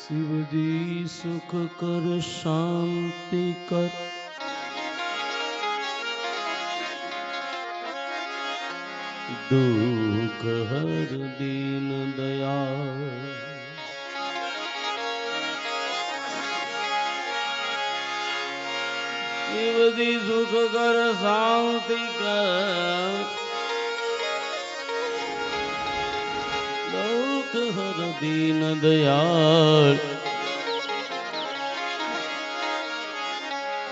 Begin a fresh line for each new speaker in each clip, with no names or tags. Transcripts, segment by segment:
शिवजी सुख कर शांति कर, दुख हर दीन दयाल। शिवजी सुख कर शांति कर, दुख हर दीन दयाल।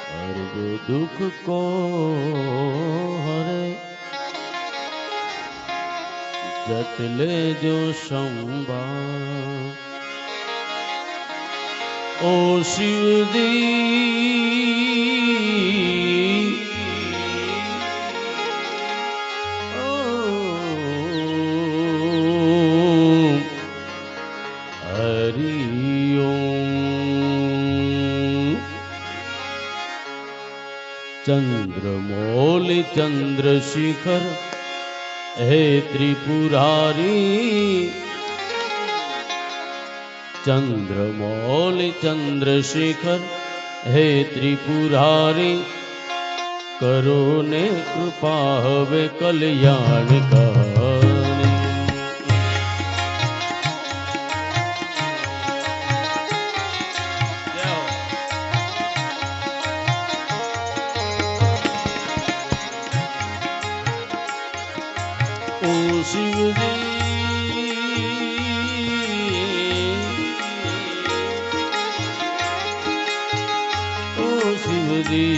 सर्व दुख को हरे, जत ले जो संभाल। ओ शिव दी चंद्रमौलि चंद्रशिखर हे त्रिपुरारी। चंद्रमौलि चंद्रशिखर हे त्रिपुरारी, करो ने कृपा हवे कल्याणकारी। ओ शिव जी ओ शिव जी,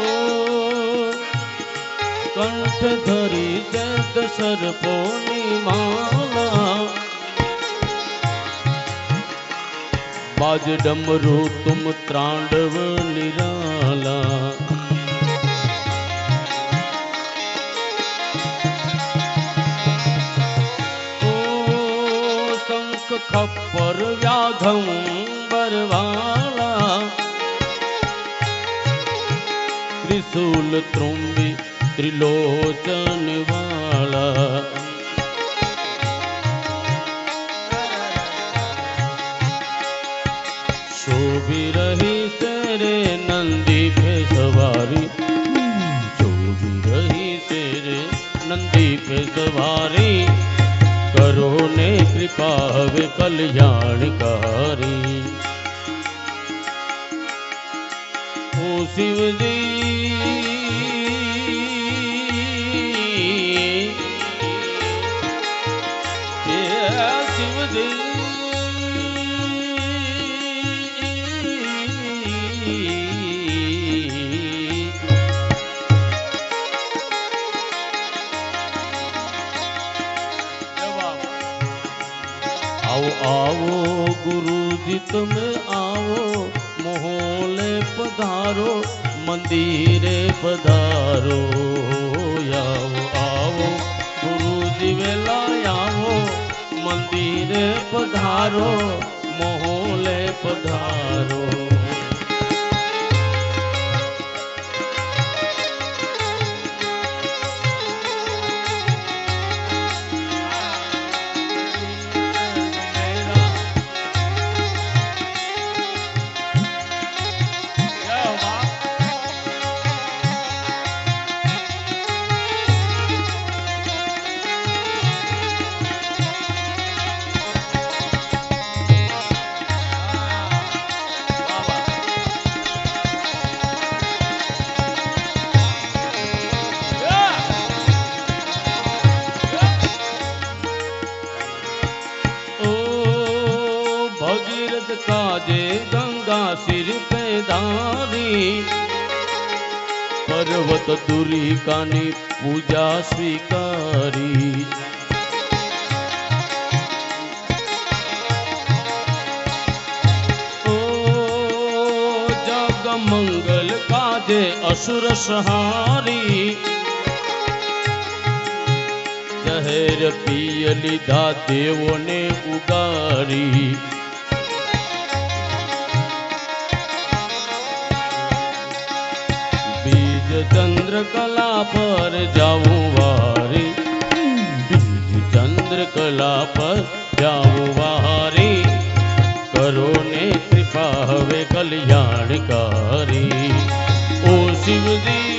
ओ कंठ धरी जत सर्पोनी माला, बाज डमरू तुम त्रांडव निराला। ओ शंख खप्पर व्याघंबर वाला, त्रिशूल त्रुंबी त्रिलोचन वाला। शोभी रही तेरे नंदी पे सवारी, शोभी रही तेरे नंदी पे सवारी, करो ने कृपा वे कल्याणकारी। ओ शिव जी शिव जी, आओ आओ गुरु जी तुम आओ, मोहल्ले पधारो मंदिरे पधारो। आओ आओ गुरु जी वेला आओ, मंदिरे पधारो मोहल्ले पधारो। भगीरथ काजे गंगा सिर पे धारी, पर्वत दूरी कानी पूजा स्वीकारी। ओ जग मंगल काजे असुर सहारी, जहर पिय लीधा देवों ने उगारी। बीज चंद्र कला पर जाऊं वारी, ચંદ્રકલા પર જાઉં વારી, કરો ને કૃપા હવે કલ્યાણકારી. ઓ શિવજી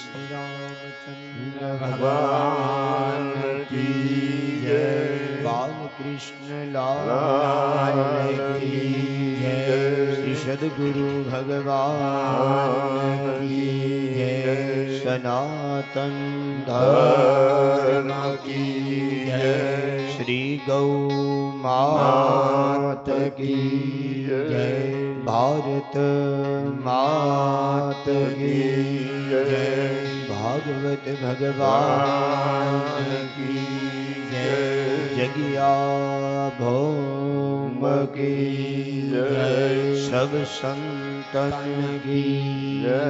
શ્રી રામચંદ્ર
ભગવાન કી જય.
બાલકૃષ્ણ લાલ કી જય. શ્રી સદગુરુ ભગવાન કી જય. સનાતન ધર્મ કી જય. શ્રી ગૌ માત કી જય. ભારત માત કી જય. ભાગવત ભગવાન કી જય. જગ્યા ભૌમ કી જય. સબ સંતન કી જય.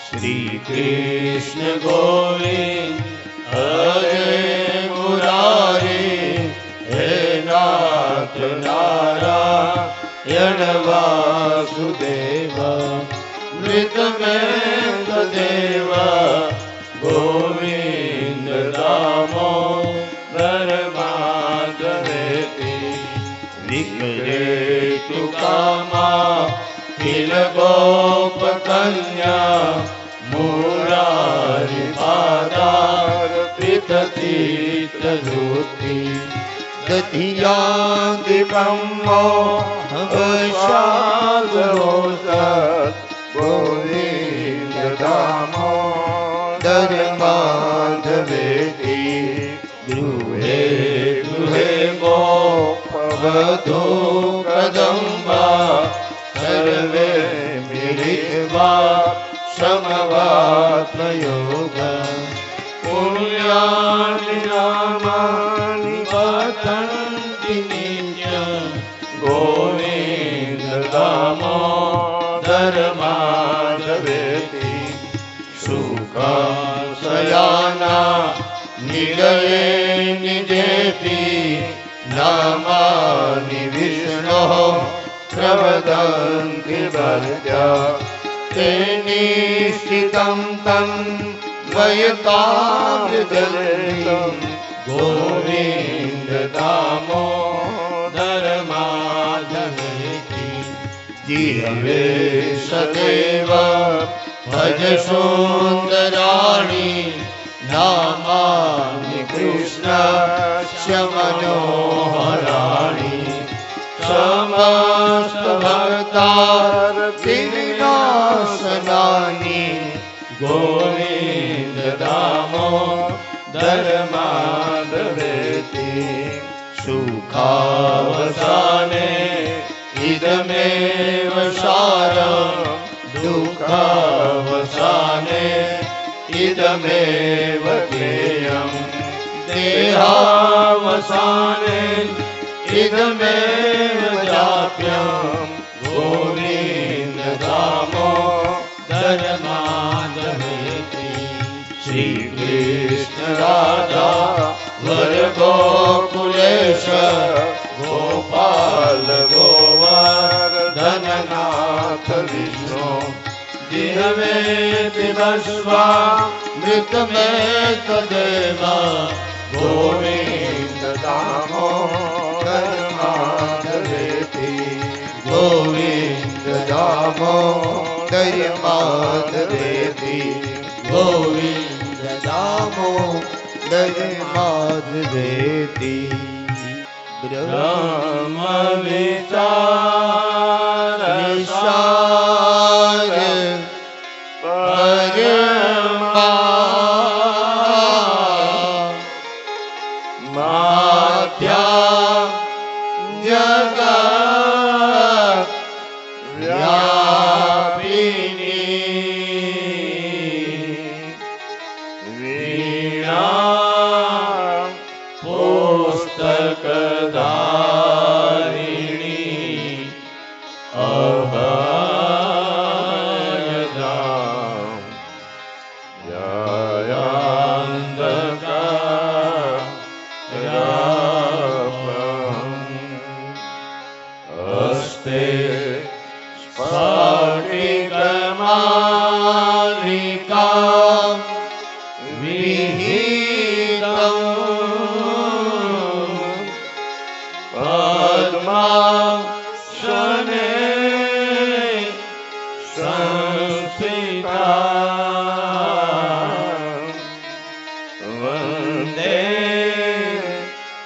શ્રી કૃષ્ણ ગોવિંદ હરે મુરારી હે નાથ નારાયણ વાસુદેવ મૃત મેં દેવ ગોવિંદ દામોદર માધવેતી વિકરે તુકામા ખિલ ગોપ કન્યા મુરારી પાદાર પિતતી તરુતિ દધિયા દિપમો હવશાદોસત ગોવિંદ દામોદર માધવેતી ગૃહે ગૃહે ગોપવધૂ કદંબા સર્વે મિલિત્વા સમવાત્મયોગ પુણ્યાનિ નામાનિ પતન્તિ નિત્યં ગોવિંદ દામોદર માધવેતિ સુખં શયાના નિલયે નિજેતિ નામાનિ વિષ્ણોઃ પ્રવદન્તિ ભર્ત્યા નિશ્ચિतं तं વયતામૃતલેશં ગોવિંદ દામોદર માધવેતિ જીવે સદેવ ભજ સુંદરાણી નામાનિ કૃષ્ણસ્ય મનોહરાણી સમસ્ત ભક્તાર્તિવિનાશનાની ગોવિંદ દામોદર માધવેતિ સુખાવસાને ઇદમેવ સારં દુઃખાવસાને ઇદમેવ જ્ઞેયં દેહાવસાને ઇદમેવ જાપ્યં ગોવિંદ દામોદર માધવેતિ શ્રી કૃષ્ણ રાધા વર ગોકુલેશ ગોપાલ ગોવર્ધનનાથ વિષ્ણુ જીવે પિબસ્વા મૃત મે તદેવ ગોવિંદ દામોદર માધવેતિ ગોવિંદ દામોદર માધવેતિ ગોવિંદ દામોદર માધવેતિ બ્રહ્મ વિચાર પરમા
વીણા પુસ્તકધારિણી અભયદામ હસ્તે સ્ફટિકમાલિકા વિહિતં પદ્માસને સંસ્થિતા વંદે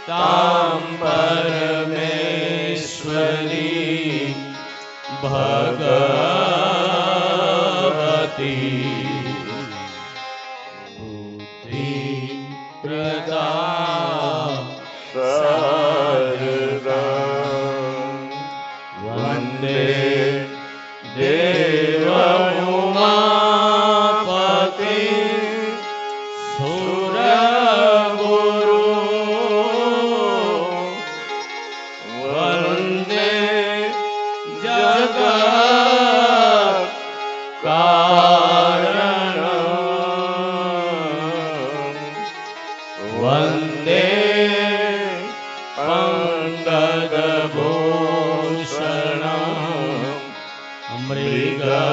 તામ પરમેશ્વરી ભગવતી બુદ્ધિ પ્રદા સર્વં વંદે દેવ ઉમાપતિ સુરગુરુ વંદે જગત કારણ વંદે પંકજભૂષણ મૃગધર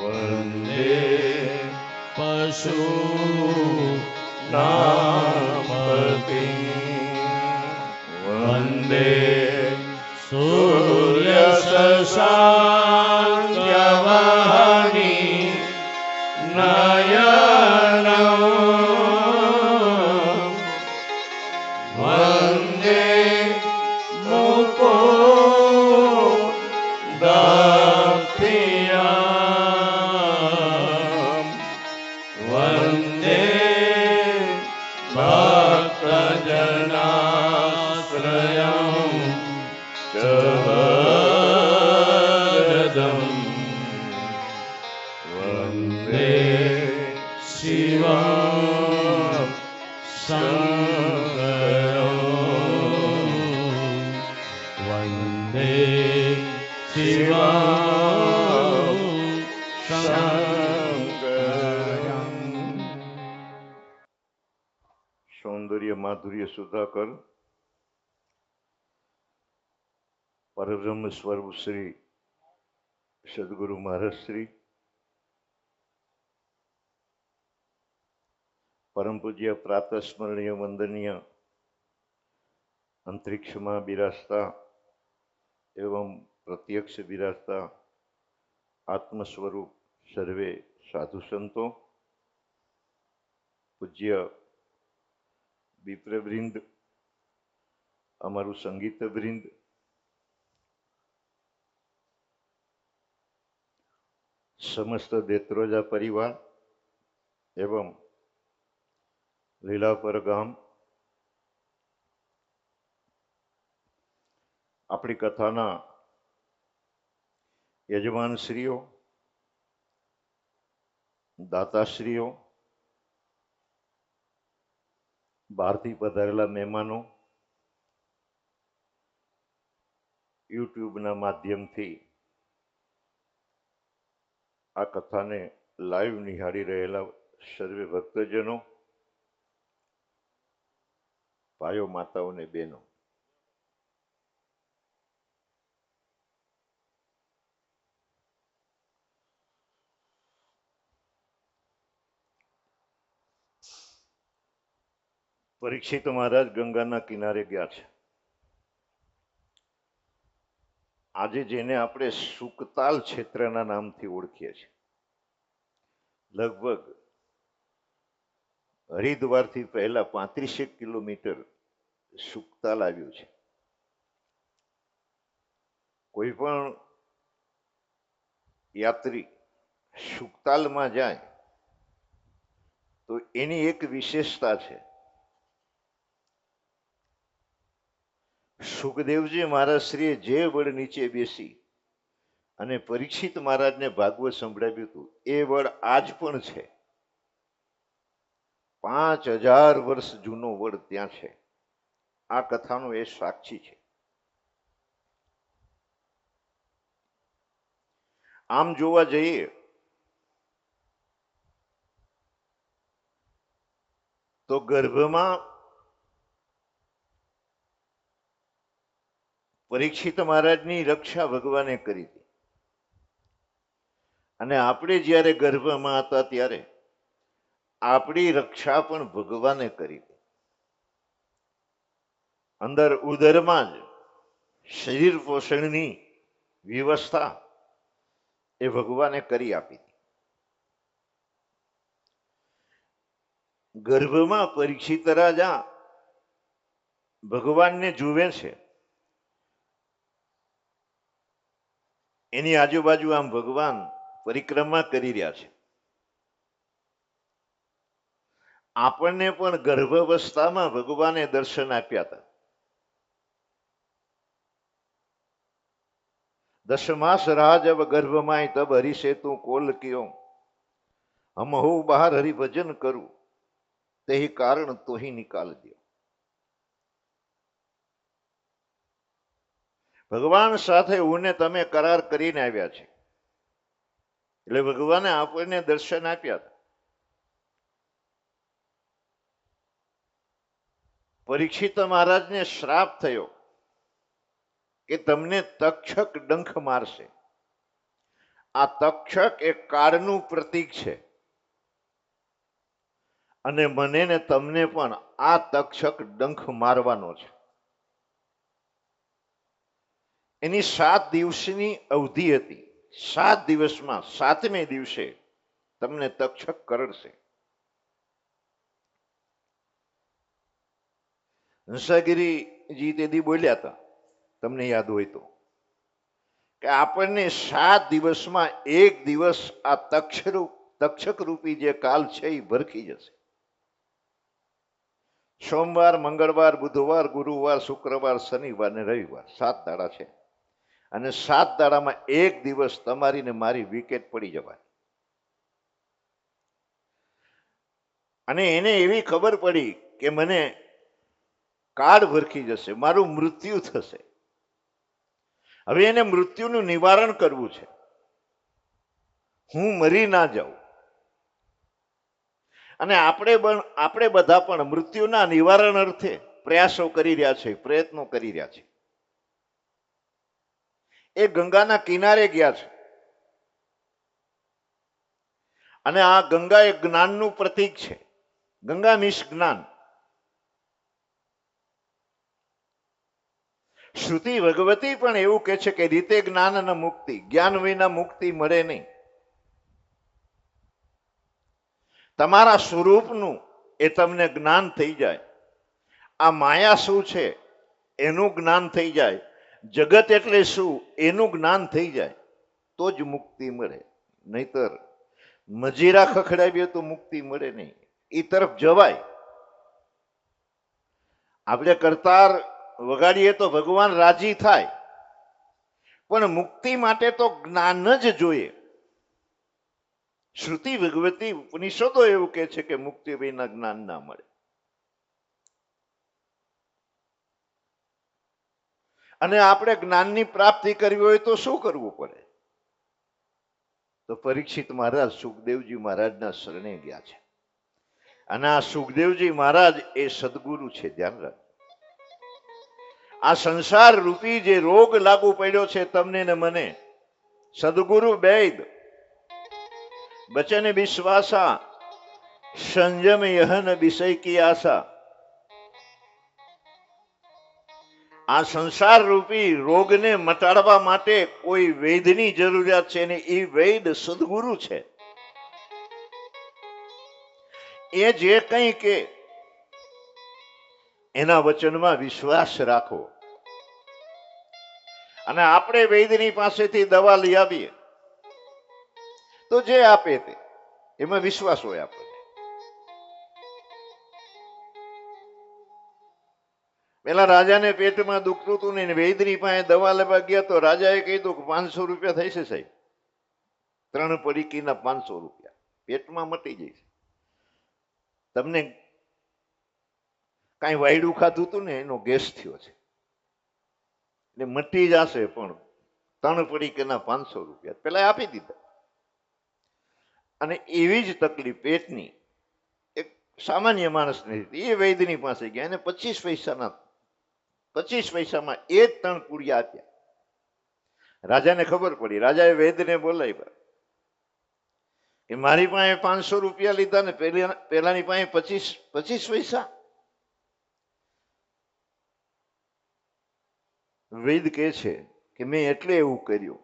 વંદે પશુ નામપતિ વંદે સૂર્ય શશાંકવહની નયન વંદે મુકુદપ્રિયં વંદે ભક્તજનાશ્રયં ચ વરદં વંદે શિવં શંકરં વંદે શિવં શંકરં.
સૌંદર્ય માધુર્ય સુધાકર પરબ્રહ્મ સ્વરૂપ શ્રી સદગુરુ મહારાજ શ્રી પરમ પૂજ્ય પ્રાતસ્મરણીય વંદનીય અંતરિક્ષમાં બિરાજતા એવં પ્રત્યક્ષ બિરાજતા આત્મ સ્વરૂપ સર્વે સાધુ સંતો, પૂજ્ય વિપ્રવૃંદ, અમારું સંગીત વૃંદ, સમસ્ત દેત્રોજા પરિવાર એવં લીલાપર ગામ, આપણી કથાના યજમાનશ્રીઓ, દાતાશ્રીઓ, બહારથી પધારેલા મહેમાનો, યુટ્યુબના માધ્યમથી આ કથાને લાઈવ નિહાળી રહેલા સર્વે ભક્તજનો, ભાઈઓ, માતાઓ ને બહેનો, પરીક્ષિત મહારાજ ગંગાના કિનારે ગયા છે. આજે જેને આપણે સુકતાલ ક્ષેત્રના નામથી ઓળખીએ છીએ, લગભગ હરિદ્વારથી પહેલા 35 કિલોમીટર સુકતાલ આવ્યું છે. કોઈ પણ યાત્રી સુકતાલમાં જાય તો એની એક વિશેષતા છે. સુખદેવજી મહારાજ શ્રીએ જે વડ નીચે બેસી અને પરીક્ષિત મહારાજને ભાગવત સંભળાવ્યું હતું એ વડ આજ પણ છે. 5000 વર્ષ જૂનો વડ ત્યાં છે. આ કથાનો એ સાક્ષી છે. આમ જોવા જઈએ તો ગર્ભમાં પરીક્ષિત મહારાજની રક્ષા ભગવાને કરી હતી. અને આપણે જ્યારે ગર્ભમાં હતા ત્યારે આપણી રક્ષા પણ ભગવાને કરી હતી. અંદર ઉદરમાં જ શરીર પોષણની વ્યવસ્થા એ ભગવાને કરી આપી હતી. ગર્ભમાં પરીક્ષિત રાજા ભગવાનને જુએ છે. એની આજુબાજુ આમ ભગવાન પરિક્રમા કરી રહ્યા છે. આપણને પણ ગર્ભાવસ્થામાં ભગવાને દર્શન આપ્યા હતા. 10 માસ रहा जब गर्भ माई तब हरि से तू कोल कियो हम हो बाहर हरि भजन करूं ते ही कारण तो ही निकाल दियो. ભગવાન સાથે હું ને તમે કરાર કરીને આવ્યા છે એટલે ભગવાને આપણને દર્શન આપ્યા હતા. પરીક્ષિત મહારાજને શ્રાપ થયો કે તમને તક્ષક ડંખ મારશે. આ તક્ષક એ કાળનું પ્રતીક છે અને મને ને તમને પણ આ તક્ષક ડંખ મારવાનો છે. એની 7 દિવસની અવધિ હતી. 7 દિવસમાં 7મે દિવસે તમને તક્ષક કરડશે. હંસાગીરીજી તેથી બોલ્યા હતા, તમને યાદ હોય તો, કે આપણને 7 દિવસમાં 1 દિવસ આ તક્ષક રૂપી જે કાલ છે એ ભરખી જશે. સોમવાર, મંગળવાર, બુધવાર, ગુરુવાર, શુક્રવાર, શનિવાર ને રવિવાર 7 દાડા છે. અને 7 દાડામાં 1 દિવસ તમારી ને મારી વિકેટ પડી જવાની. અને એને એવી ખબર પડી કે મને કાળ ભરખી જશે, મારું મૃત્યુ થશે. હવે એને મૃત્યુનું નિવારણ કરવું છે. હું મરી ના જાઉં. અને આપણે બધા પણ મૃત્યુના નિવારણ અર્થે પ્રયાસો કરી રહ્યા છે, પ્રયત્નો કરી રહ્યા છે. એ ગંગાના કિનારે ગયા છે. અને આ ગંગા એ જ્ઞાનનું પ્રતીક છે. ગંગા મીન્સ જ્ઞાન. શ્રુતિ ભગવતી પણ એવું કહે છે કે રીતે જ્ઞાન અને મુક્તિ, જ્ઞાન વિના મુક્તિ મળે નહીં. તમારા સ્વરૂપનું એ તમને જ્ઞાન થઈ જાય, આ માયા શું છે એનું જ્ઞાન થઈ જાય, જગત એટલે શું એનું જ્ઞાન થઈ જાય તો જ મુક્તિ મળે. નહીતર મજીરા ખખડાવીએ તો મુક્તિ મળે નહીં. એ તરફ જવાય. આપણે કરતાર વગાડીએ તો ભગવાન રાજી થાય, પણ મુક્તિ માટે તો જ્ઞાન જ જોઈએ. શ્રુતિ ભગવતી ઉપનિષદો એવું કહે છે કે મુક્તિ વિના જ્ઞાન ના મળે. અને આપણે જ્ઞાનની પ્રાપ્તિ કરવી હોય તો શું કરવું પડે? તો પરીક્ષિત મહારાજ સુખદેવજી મહારાજના શરણે ગયા છે. અને આ સુખદેવજી મહારાજ એ સદગુરુ છે. ધ્યાન રાખ. આ સંસાર રૂપી જે રોગ લાગુ પડ્યો છે તમને ને મને, સદગુરુ બેદ બચન વિશ્વાસા સંયમ યહન વિષય કી આશા. આ સંસાર રૂપી રોગને મટાડવા માટે કોઈ વૈદની જરૂરિયાત છે ને એ વૈદ સદગુરુ છે. એ જે કંઈ કે એના વચનમાં વિશ્વાસ રાખો. અને આપણે વૈદની પાસેથી દવા લઈ આવીએ તો જે આપે તે એમાં વિશ્વાસ હોય આપણને. પેલા રાજાને પેટમાં દુખતું હતું ને વૈદની પાસે દવા લેવા ગયા તો રાજાએ કીધું કે 500 રૂપિયા થઈ છે સાહેબ. 3 પડીકીના 500 રૂપિયા પેટમાં મટી જશે. તમને કાંઈ વાયડું ખાધું હતું ને એનો ગેસ થયો છે એટલે મટી જશે, પણ 3 પડીકીના 500 રૂપિયા પેલા આપી દીધા. અને એવી જ તકલીફ પેટની એક સામાન્ય માણસને હતી. એ વૈદની પાસે ગયા અને 25 પૈસામાં એ જ 3 પૂડિયા આપ્યા. રાજાને ખબર પડી. રાજાએ વૈદને બોલાવ્યા કે મારી પાસે 500 રૂપિયા લીધા ને પેલાની પાસે 25 પૈસા. વૈદ કહે છે કે મેં એટલે એવું કર્યું,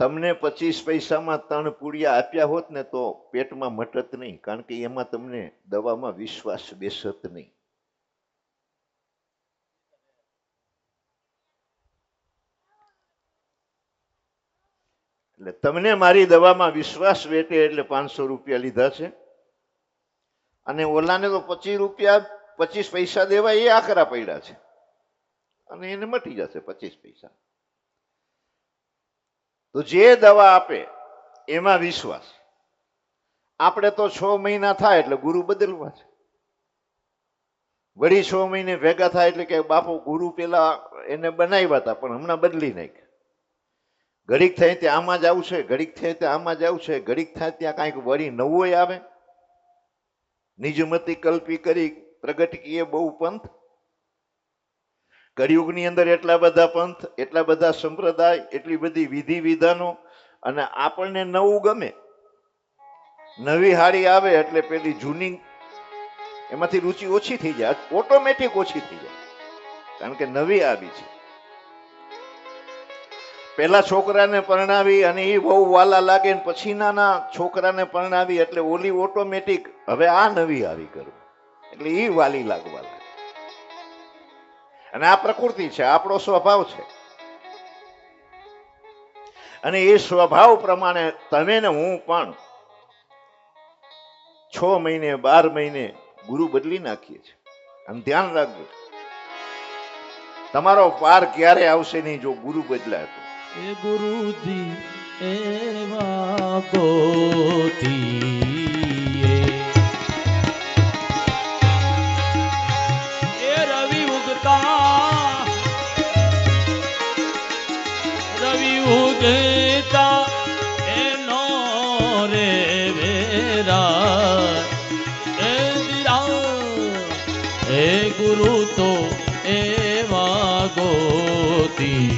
તમને 25 પૈસામાં 3 પૂડિયા આપ્યા હોત ને તો પેટમાં મટત નહીં, કારણ કે એમાં તમને દવામાં વિશ્વાસ બેસત નહીં. એટલે તમને મારી દવામાં વિશ્વાસ બેઠે એટલે 500 રૂપિયા લીધા છે. અને ઓલાને તો 25 પૈસા દેવા એ આકરા પડ્યા છે અને એને મટી જશે 25 પૈસા. તો જે દવા આપે એમાં વિશ્વાસ. આપણે તો 6 મહિના થાય એટલે ગુરુ બદલવા છે. વળી 6 મહિને ભેગા થાય એટલે કે બાપુ ગુરુ પેલા એને બનાવ્યા હતા પણ હમણાં બદલી નાખ્યા. ઘડીક થાય ત્યાં આમાં જ આવશે, ઘડીક થાય ત્યાં આમાં જ આવશે, ઘડીક થાય ત્યાં કાંઈક વળી નવું આવે. નિજમતી કલ્પી કરી પ્રગટકીએ બહુ પંથ. કળિયુગની અંદર એટલા બધા પંથ, એટલા બધા સંપ્રદાય, એટલી બધી વિધિ વિધાનો, અને આપણને નવું ગમે. નવી હાડી આવે એટલે પેલી જૂની એમાંથી રુચિ ઓછી થઈ જાય, ઓટોમેટિક ઓછી થઈ જાય, કારણ કે નવી આવી છે. પેલા છોકરાને પરણાવી અને એ બહુ વાલા લાગે ને પછી નાના છોકરાને પરણાવી એટલે ઓલી ઓટોમેટિક હવે આ નવી આવી કરું એટલે એ વાલી લાગવા લાગે. અને આ પ્રકૃતિ છે, આપણો સ્વભાવ છે. અને એ સ્વભાવ પ્રમાણે તમે ને હું પણ 6 મહિને 12 મહિને ગુરુ બદલી નાખીએ છીએ. અને ધ્યાન રાખજો, તમારો પાર ક્યારે આવશે નહીં જો ગુરુ બદલાય તો.
એ ગુરુજી એવા ગોતીએ, એ રવિ ઉગતા એનો રે વેરા, એ દિરા એ ગુરુ તો એવા ગોતીએ,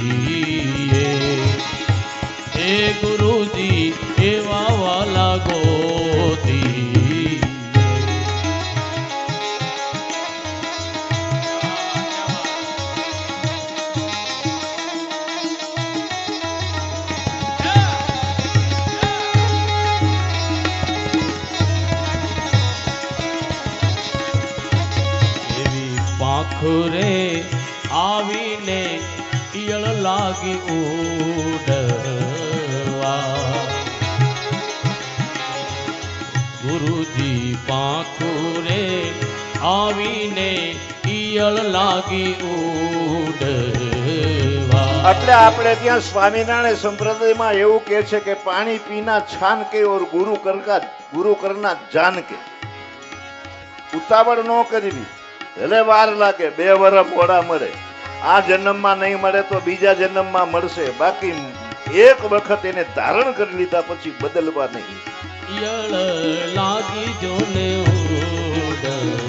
એ ગુરુજી એવા વાલા ગોતી. એવી પાંખરે આવીને ઈયળ લાગી ઉડવા, ગુરુજી પાંખુરે આવીને ઈયળ લાગી ઉડવા.
એટલે આપણે ત્યાં સ્વામિનારાયણ સંપ્રદાયમાં એવું કહે છે કે પાણી પીના છાન કે ઓર ગુરુ કરના જાન કે. ઉતાવળ ન કરવી, ભલે વાર લાગે, 2 વર્ષ મોડા મળે. આ જન્મમાં નહીં મળે તો બીજા જન્મમાં મળશે, બાકી એક વખત એને ધારણ કરી લીધા પછી બદલવા નહીં.
ઈયળ લાગી જોને ઉડવા.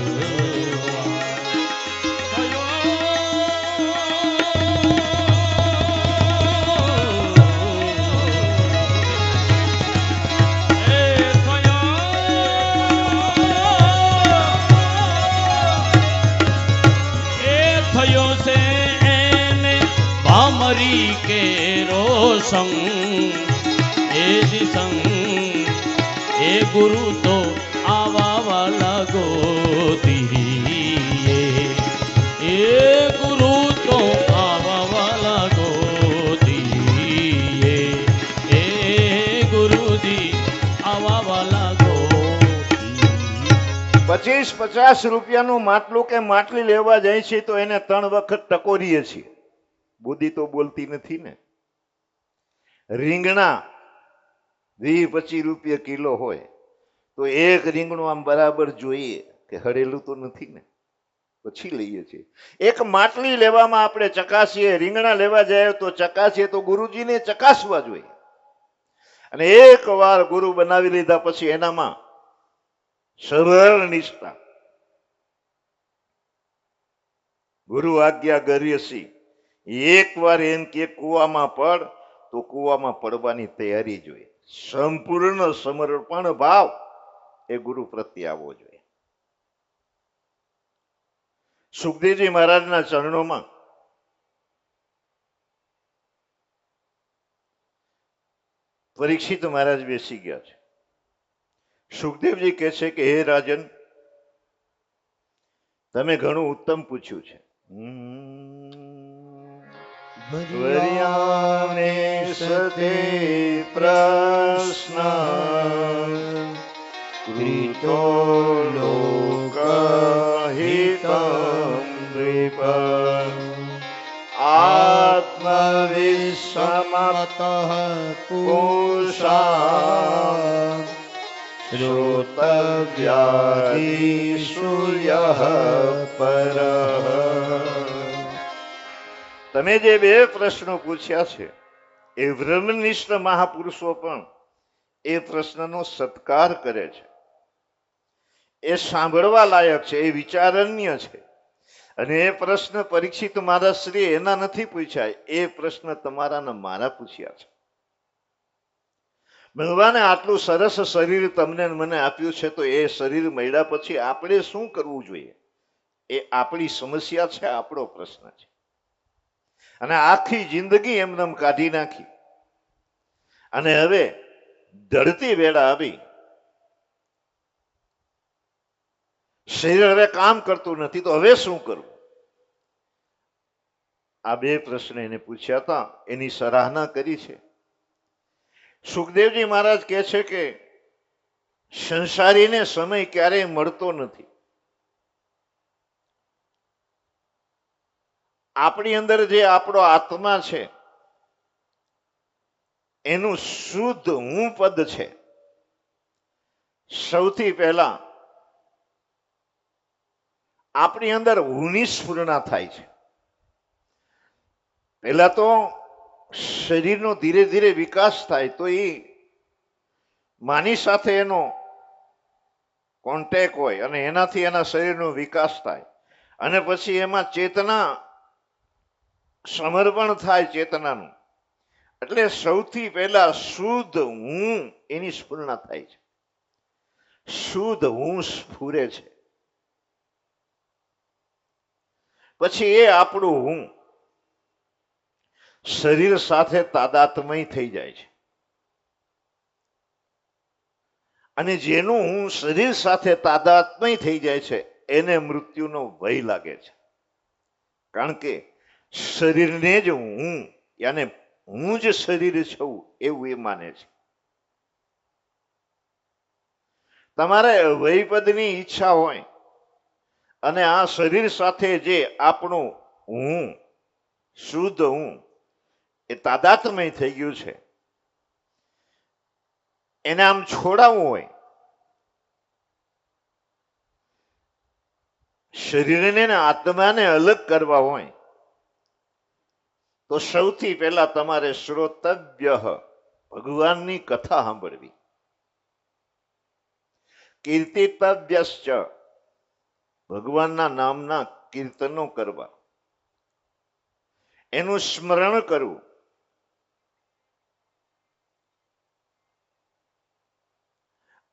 મરી કે રોસંગ એ દિસંગ, એ ગુરુ તો આવા વાલા ગોતીએ, એ ગુરુ તો આવા વાલા ગોતીએ, એ ગુરુજી આવા વાલા ગોતી.
25-50 રૂપિયાનું માટલું કે માટલી લેવા જાય છે તો એને 3 વખત ટકોરીએ છીએ. બુદ્ધિ તો બોલતી નથી ને. રીંગણા 20-25 રૂપિયા કિલો હોય તો એક રીંગણું આમ બરાબર જોઈએ કે હળેલું તો નથી ને, પછી લઈએ છીએ. એક માટલી લેવામાં આપણે ચકાસીએ, રીંગણા લેવા જાય તો ચકાસીએ, તો ગુરુજીને ચકાસવા જોઈએ. અને એક વાર ગુરુ બનાવી લીધા પછી એનામાં સરળ નિષ્ઠા. ગુરુ આજ્ઞા ગર્યસી. એક વાર એમ કે કુવામાં પડ તો કુવામાં પડવાની તૈયારી જોઈએ. સંપૂર્ણ સમર્પણ ભાવ એ ગુરુ પ્રત્યે આવવો જોઈએ. સુખદેવજી મહારાજના ચરણોમાં પરીક્ષિત મહારાજ બેસી ગયા છે. સુખદેવજી કહે છે કે હે રાજન, તમે ઘણું ઉત્તમ પૂછ્યું છે. વર્યાને સતે પ્રશ્ન કૃતો લોકહિતં નૃપ આત્મવિસ્મતઃ પુષા શ્રોતવ્યાદિસૂયઃ પરઃ. તમે જે બે પ્રશ્નો પૂછ્યા છે એ બ્રહ્મનિષ્ઠ મહાપુરુષો પણ એ પ્રશ્નનો સત્કાર કરે છે. એ સાંભળવા લાયક છે, એ વિચારણ્ય છે. અને એ પ્રશ્ન પરીક્ષિત મહારાજ શ્રી એના નથી પૂછ્યા, એ પ્રશ્ન તમારા મારા પૂછ્યા છે. ભગવાને આટલું સરસ શરીર તમને મને આપ્યું છે, તો એ શરીર મળ્યા પછી આપણે શું કરવું જોઈએ એ આપણી સમસ્યા છે, આપણો પ્રશ્ન છે. અને આખી જિંદગી એમને કાઢી નાખી અને હવે ઢળતી વેળા આવી, શરીર હવે કામ કરતું નથી, તો હવે શું કરવું? આ બે પ્રશ્ન એને પૂછ્યા હતા, એની સરાહના કરી છે. સુખદેવજી મહારાજ કહે છે કે સંસારીને સમય ક્યારેય મળતો નથી. આપણી અંદર જે આપણો આત્મા છે એનું શુદ્ધ હું પદ છે. સૌથી પહેલા આપણી અંદર હુંની સ્ફુરણા થાય છે. પહેલા તો શરીરનો ધીરે ધીરે વિકાસ થાય, તો એ માની સાથે એનો કોન્ટેક્ટ હોય અને એનાથી એના શરીરનો વિકાસ થાય. અને પછી એમાં ચેતના સમર્પણ થાય ચેતનાનું. એટલે સૌથી પહેલા શુદ્ધ હું એની સ્ફુરણા થાય છે. શુદ્ધ હું સ્ફુરે છે. પછી એ આપણું હું શરીર સાથે તાદાત્મય થઈ જાય છે. અને જેનું હું શરીર સાથે તાદાત્મય થઈ જાય છે એને મૃત્યુનો ભય લાગે છે. કારણ કે શરીરને જ હું, યાને હું જ શરીર છું એવું એ માને છે. તમારે વૈપદની ઈચ્છા હોય અને આ શરીર સાથે જે આપણું હું શુદ્ધ હું એ તાદાત્મય થઈ ગયું છે, એને આમ છોડાવવું હોય, શરીરને ને આત્માને અલગ કરવા હોય, તો સૌથી પહેલા તમારે શ્રોતવ્ય ભગવાનની કથા સાંભળવી. કીર્તિતવ્યશ્ચ ભગવાનના નામના કીર્તનો કરવા, એનું સ્મરણ કરવું.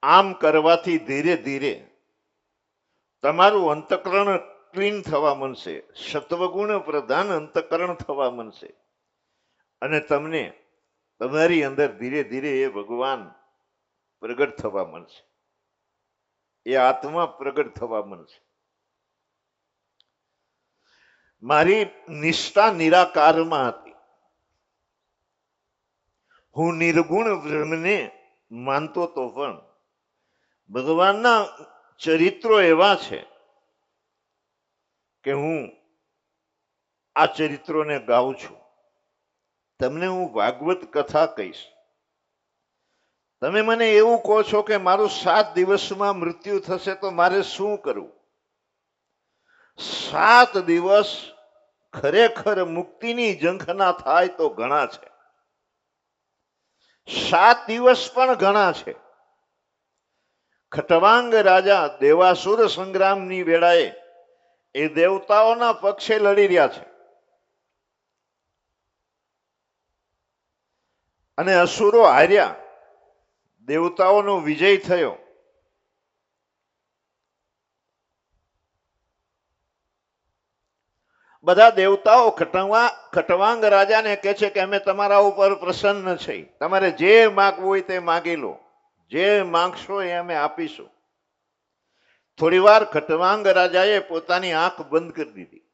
આમ કરવાથી ધીરે ધીરે તમારું અંતકરણ ક્લીન થવા માંડશે, સત્વગુણ પ્રધાન અંતકરણ થવા માંડશે. અને તમને તમારી અંદર ધીરે ધીરે એ ભગવાન પ્રગટ થવા માંડશે, એ આત્મા પ્રગટ થવા માંડશે. મારી નિષ્ઠા નિરાકારમાં હતી. હું નિર્ગુણ બ્રહ્મને માનતો તો પણ ભગવાનના ચરિત્રો એવા છે કે હું આ ચરિત્રોને ગાઉં છું. તમને હું ભાગવત કથા કહીશ. તમે મને એવું કહો છો કે મારું 7 દિવસમાં મૃત્યુ થશે તો મારે શું કરવું? 7 દિવસ ખરેખર મુક્તિની ઝંખના થાય તો ઘણા છે. 7 દિવસ પણ ઘણા છે. ખટવાંગ રાજા દેવાસુર સંગ્રામની વેળાએ એ દેવતાઓના પક્ષે લડી રહ્યા છે અને અસુરો હાર્યા, દેવતાઓનો વિજય થયો. બધા દેવતાઓ ખટવાંગ રાજાને કહે છે કે અમે તમારા ઉપર પ્રસન્ન છીએ, તમારે જે માગવું હોય તે માગી લો, જે માંગશો એ અમે આપીશું. થોડી વાર ખટવાંગ રાજાએ પોતાની આંખ બંધ કરી દીધી.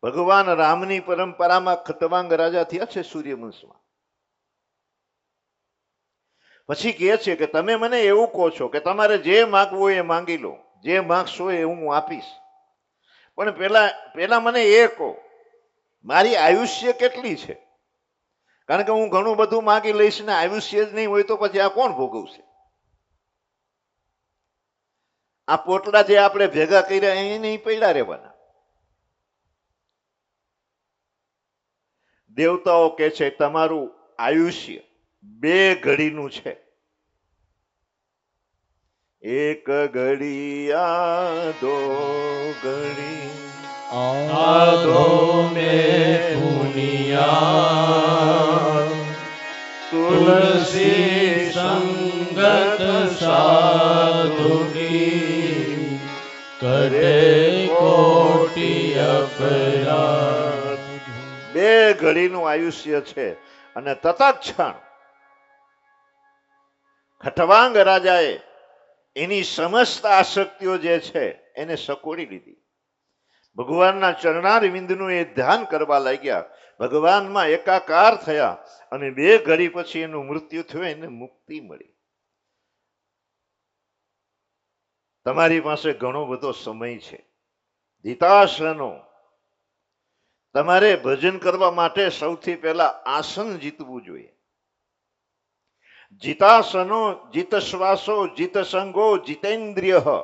ભગવાન રામની પરંપરામાં ખટવાંગ રાજા થયા છે સૂર્યવંશમાં. પછી કહે છે કે તમે મને એવું કહો છો કે તમારે જે માગવું હોય એ માંગી લો, જે માગશો એ હું આપીશ. પણ પેલા મને એ કહો, મારી આયુષ્ય કેટલી છે? કારણ કે હું ઘણું બધું માગી લઈશ ને આયુષ્ય જ નહીં હોય તો પછી આ કોણ ભોગવશે? આ પોટલા જે આપણે ભેગા કર્યા એ નહીં પડ્યા રહેવાના. દેવતાઓ કહે છે તમારું આયુષ્ય 2 ઘડીનું છે. 1 ઘડી આધો ઘડી
आधो में पुनिया तुलसी संगत साधुनी करे कोटि अपराध.
2 ઘડીનું આયુષ્ય છે અને તત્ક્ષણ ખટવાંગ રાજાએ એની સમસ્ત આસક્તિઓ જે છે એને સકોડી લીધી. ભગવાનના ચરણારવિંદનું એ ધ્યાન કરવા લાગ્યા, ભગવાનમાં એકાકાર થયા અને 2 ઘડી પછી એનું મૃત્યુ થયું, એને મુક્તિ મળી. તમારી પાસે ઘણો બધો સમય છે. ધીતાસનો તમારે ભજન કરવા માટે સૌથી પહેલા આસન જીતવું જોઈએ. જીતાસનો જીત શ્વાસો જીત સંગો જીતેન્દ્રિય.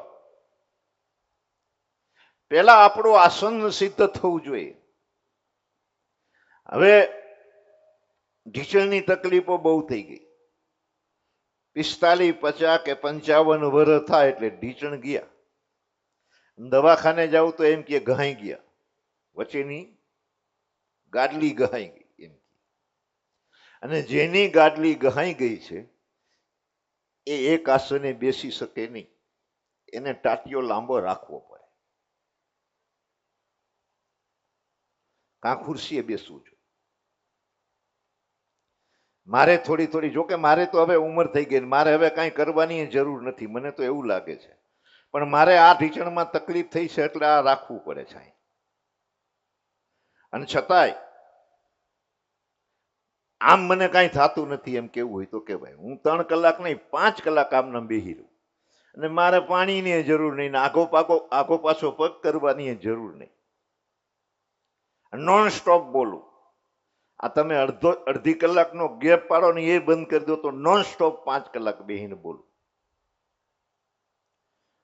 પેલા આપણું આસન સિદ્ધ થવું જોઈએ. હવે ઢીચણની તકલીફો બહુ થઈ ગઈ. 45, 50 કે 55 વર્ષ થાય એટલે ઢીચણ ગયા. દવાખાને જાવ તો એમ કે ઘાઈ ગયા, વચ્ચેની ગાડલી ગહાઈ ગઈ એમ. અને જેની ગાડલી ગહાઈ ગઈ છે એ એક આસને બેસી શકે નહીં, એને ટાટિયો લાંબો રાખવો પડે, કાં ખુરશીએ બેસવું જોઈએ. મારે થોડી જોકે મારે તો હવે ઉંમર થઈ ગઈ, મારે હવે કાંઈ કરવાની જરૂર નથી, મને તો એવું લાગે છે. પણ મારે આ ઢીચણમાં તકલીફ થઈ છે એટલે આ રાખવું પડે છે. અને છતાંય આમ મને કાંઈ થતું નથી એમ કેવું હોય તો કહેવાય. હું 3 કલાક નહીં 5 કલાક આમને બેહી રહું અને મારે પાણીની જરૂર નહીં ને આગો પાછો પગ કરવાની જરૂર નહીં. નોન સ્ટોપ બોલું. આ તમે અડધી કલાકનો ગેપ પાડો ને એ બંધ કરી દો તો નોન સ્ટોપ 5 કલાક બેહીને બોલું.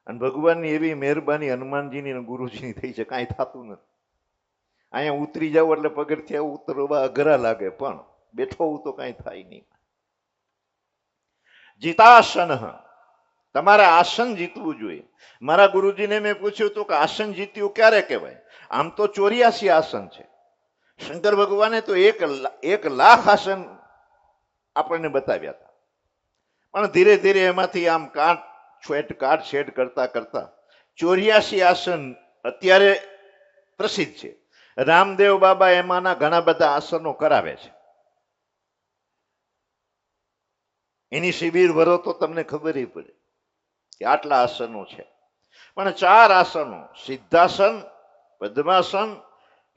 અને ભગવાનની એવી મહેરબાની હનુમાનજીની અને ગુરુજીની થઈ છે, કાંઈ થતું નથી. અહીંયા ઉતરી જાવ એટલે પગથિયા ઉતરવા અઘરા લાગે, પણ બેઠો હું તો કાંઈ થાય નહીં. જીતાસન, તમારે આસન જીતવું જોઈએ. મારા ગુરુજીને મેં પૂછ્યું હતું કે આસન જીત્યું ક્યારે કહેવાય? આમ તો 84 આસન છે. શંકર ભગવાને તો 1 લાખ આસન આપણને બતાવ્યા હતા. પણ ધીરે ધીરે એમાંથી આમ કાટછેડ કરતા 84 આસન અત્યારે પ્રસિદ્ધ છે. રામદેવ બાબા એમાંના ઘણા બધા આસનો કરાવે છે. એની શિબિર ભરો તો તમને ખબર પડે કે આટલા આસનો છે. પણ 4 આસનો, સિદ્ધાસન, પદ્માસન,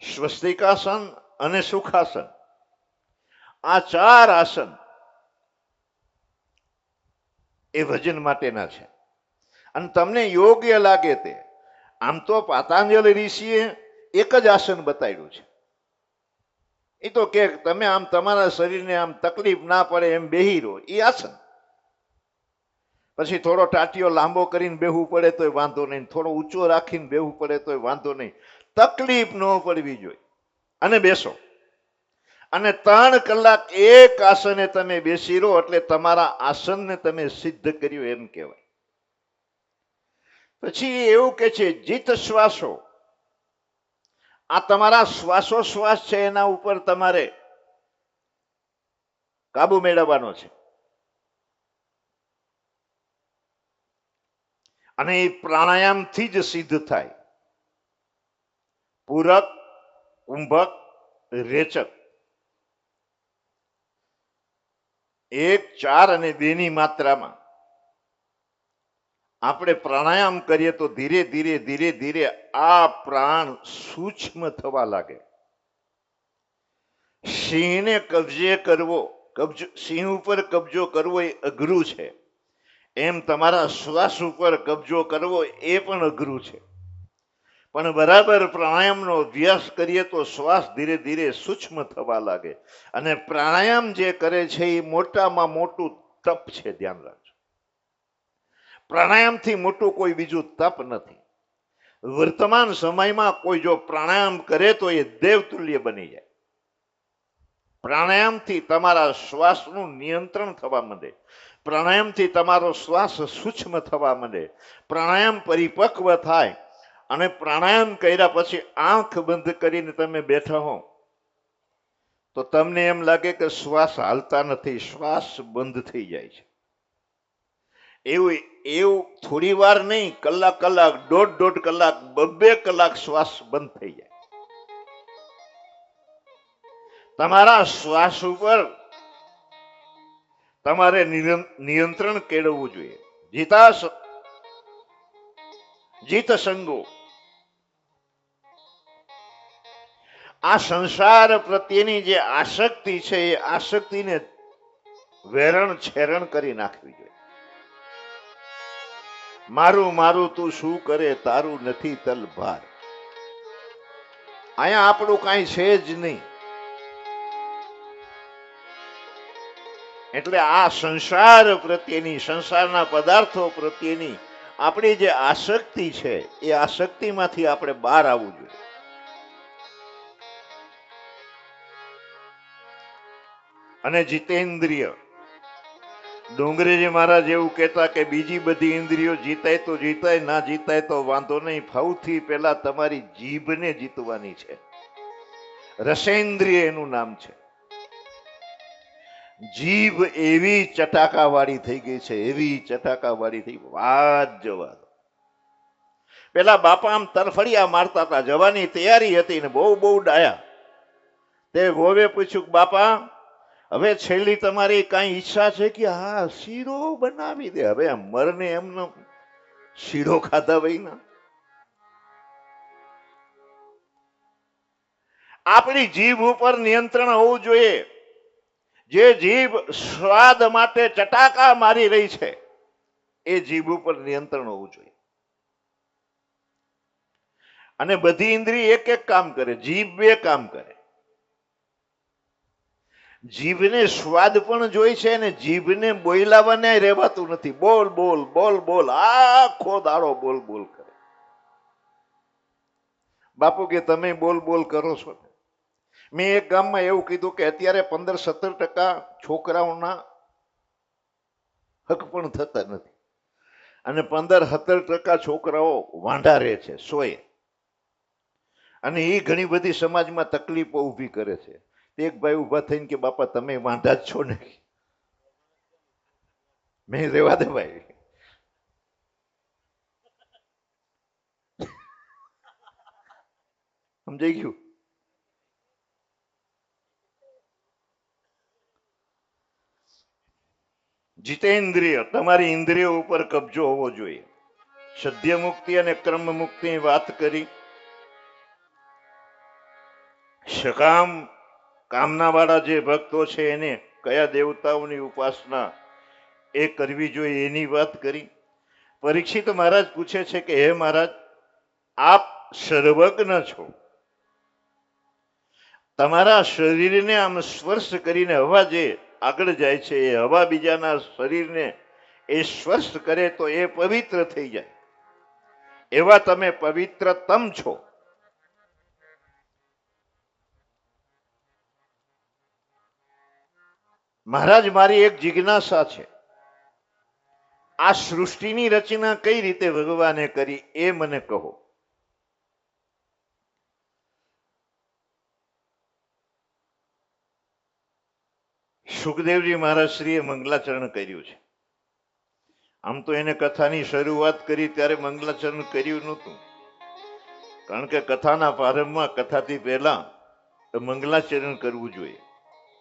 સ્વસ્તિકાસન અને સુખાસન, આ 4 આસન એ ભજન માટેના છે. અને તમને યોગ્ય લાગે તે. આમ તો પાતાંજલિ ઋષિએ એક જ આસન બતાવ્યું છે. એ તો કે તમે આમ તમારા શરીરને આમ તકલીફ ના પડે એમ બેહી રહો, એ આસન. પછી થોડો ટાટિયો લાંબો કરીને બેહવું પડે તોય વાંધો નહીં, થોડો ઊંચો રાખીને બેહવું પડે તોય વાંધો નહીં, તકલીફ ન પડવી જોઈએ. અને બેસો અને 3 કલાક એક આસને તમે બેસી રહો એટલે તમારા આસનને તમે સિદ્ધ કર્યું એમ કહેવાય. પછી એવું કે છે જીત શ્વાસો. આ તમારા શ્વાસોશ્વાસ છે એના ઉપર તમારે કાબુ મેળવવાનો છે. અને એ પ્રાણાયામથી જ સિદ્ધ થાય. પૂરક, કુંભક, રેચક. 1, 4 અને 2 ની માત્રામાં આપણે પ્રાણાયામ કરીએ તો ધીરે ધીરે ધીરે ધીરે આ પ્રાણ સૂક્ષ્મ થવા લાગે. સિંહને કબજે કરવો, સિંહ ઉપર કબજો કરવો એ અઘરું છે, એમ તમારા શ્વાસ ઉપર કબજો કરવો એ પણ અઘરું છે. પણ બરાબર પ્રાણાયામનો અભ્યાસ કરીએ તો શ્વાસ ધીરે ધીરે સૂક્ષ્મ થવા લાગે. અને પ્રાણાયામ જે કરે છે એ મોટામાં મોટું તપ છે, ધ્યાન રાખજો. પ્રાણાયામથી મોટું કોઈ બીજું તપ નથી. વર્તમાન સમયમાં કોઈ જો પ્રાણાયામ કરે તો એ દેવતુલ્ય બની જાય. પ્રાણાયામથી તમારા શ્વાસનું નિયંત્રણ થવા માંડે. પ્રાણાયામથી તમારો શ્વાસ સૂક્ષ્મ થવા માંડે. પ્રાણાયામ પરિપક્વ થાય. અને પ્રાણાયામ કર્યા પછી આંખ બંધ કરીને તમે બેઠા હો તો તમને એમ લાગે કે શ્વાસ હાલતા નથી, શ્વાસ બંધ થઈ જાય છે. એવું થોડી વાર નહીં, કલાક, દોઢ કલાક, 2 કલાક શ્વાસ બંધ થઈ જાય. તમારા શ્વાસ ઉપર તમારે નિયંત્રણ કેળવવું જોઈએ. જીત સંગો. આ સંસાર પ્રત્યેની જે આસક્તિ છે એ આસક્તિને વેરણ છેરણ કરી નાખવી જોઈએ. મારું મારું તું શું કરે, તારું નથી તલભાર. અહીંયા આપણું કાંઈ છે જ નહીં. એટલે આ સંસાર પ્રત્યેની, સંસારના પદાર્થો પ્રત્યેની આપણી જે આસક્તિ છે એ આસક્તિમાંથી આપણે બહાર આવવું જોઈએ. અને જીતેન્દ્રિય. ડોંગરેજી મહારાજ એવું કહેતા કે બીજી બધી ઇન્દ્રિયો જીતાય તો જીતાય, ના જીતાય તો વાંધો નહીં, સૌથી પહેલા તમારી જીભને જીતવાની છે. રસેન્દ્રિય એનું નામ છે. જીભ એવી ચટાકાવાળી થઈ ગઈ છે, એવી ચટાકાવાળી થઈ, વાત જવા દો. પેલા બાપા આમ તરફડિયા મારતા હતા, જવાની તૈયારી હતી ને બહુ ડાયા. તે વોવે પૂછ્યું, બાપા હવે છેલ્લી તમારી કઈ ઈચ્છા છે કે? હા, શીરો બનાવી દે. હવે મરને એમનો શીરો ખાધા વહીના. આપણી જીભ ઉપર નિયંત્રણ હોવું જોઈએ. જે જીભ સ્વાદ માટે ચટાકા મારી રહી છે એ જીભ ઉપર નિયંત્રણ હોવું જોઈએ. અને બધી ઇન્દ્રિય એક કામ કરે, જીભ 2 કામ કરે. જીભને સ્વાદ પણ જોઈ છે અને જીભને બોલાવાને રહેવાતું નથી. બોલ બોલ બોલ બોલ, આખો દાડો બોલ બોલ કરે. બાપુ કે તમે બોલ બોલ કરો છો. મેં એક ગામમાં એવું કીધું કે અત્યારે 15-17% છોકરાઓના હક પણ થતા નથી અને 15-17% છોકરાઓ વાંઢા રહે છે 100. અને એ ઘણી બધી સમાજમાં તકલીફો ઊભી કરે છે. એક ભાઈ ઉભા થઈને કે બાપા તમે વાંઢા જ છો ને? મેં રેવા દે ભાઈ, સમજાઈ ગયું? જીતેન્દ્રિય. તમારી ઇન્દ્રિયો ઉપર કબજો હોવો જોઈએ. સદ્ય મુક્તિ અને ક્રમ મુક્તિની વાત કરી. સકામ કામના વાળા જે ભક્તો છે એને કયા દેવતાઓની ઉપાસના એ કરવી જોઈએ એની વાત કરી. પરીક્ષિત મહારાજ પૂછે છે કે હે મહારાજ, આપ સર્વજ્ઞ છો. તમારા શરીરને આમ સ્પર્શ કરીને હવા જે આગળ જાય છે, એ હવા બીજાના શરીરને એ સ્પર્શ કરે તો એ પવિત્ર થઈ જાય. એવા તમે પવિત્રતમ છો. મહારાજ, મારી એક જિજ્ઞાસા છે. આ સૃષ્ટિની રચના કઈ રીતે ભગવાને કરી એ મને કહો. સુખદેવજી મહારાજ શ્રીએ મંગલાચરણ કર્યું છે. આમ તો એને કથાની શરૂઆત કરી ત્યારે મંગલાચરણ કર્યું નહોતું, કારણ કે કથાના પ્રારંભમાં કથાથી પહેલા મંગલાચરણ કરવું જોઈએ.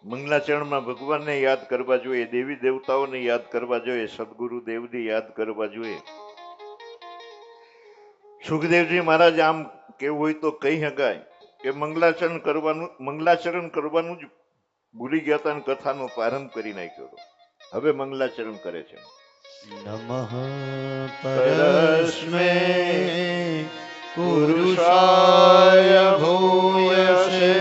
મંગલાચરણમાં ભગવાનને યાદ કરવા જોઈએ, દેવી દેવતાઓને યાદ કરવા જોઈએ, સદગુરુ દેવને યાદ કરવા જોઈએ. સુખદેવજી મહારાજ આમ કેવું હોય તો કહી શકાય કે મંગલાચરણ કરવાનું જ ભૂલી ગયા હતા અને કથાનો પ્રારંભ કરી નાખ્યો હતો. હવે મંગલાચરણ કરે છે.
નમઃ પરસ્મે પુરુષાય ભૂયસે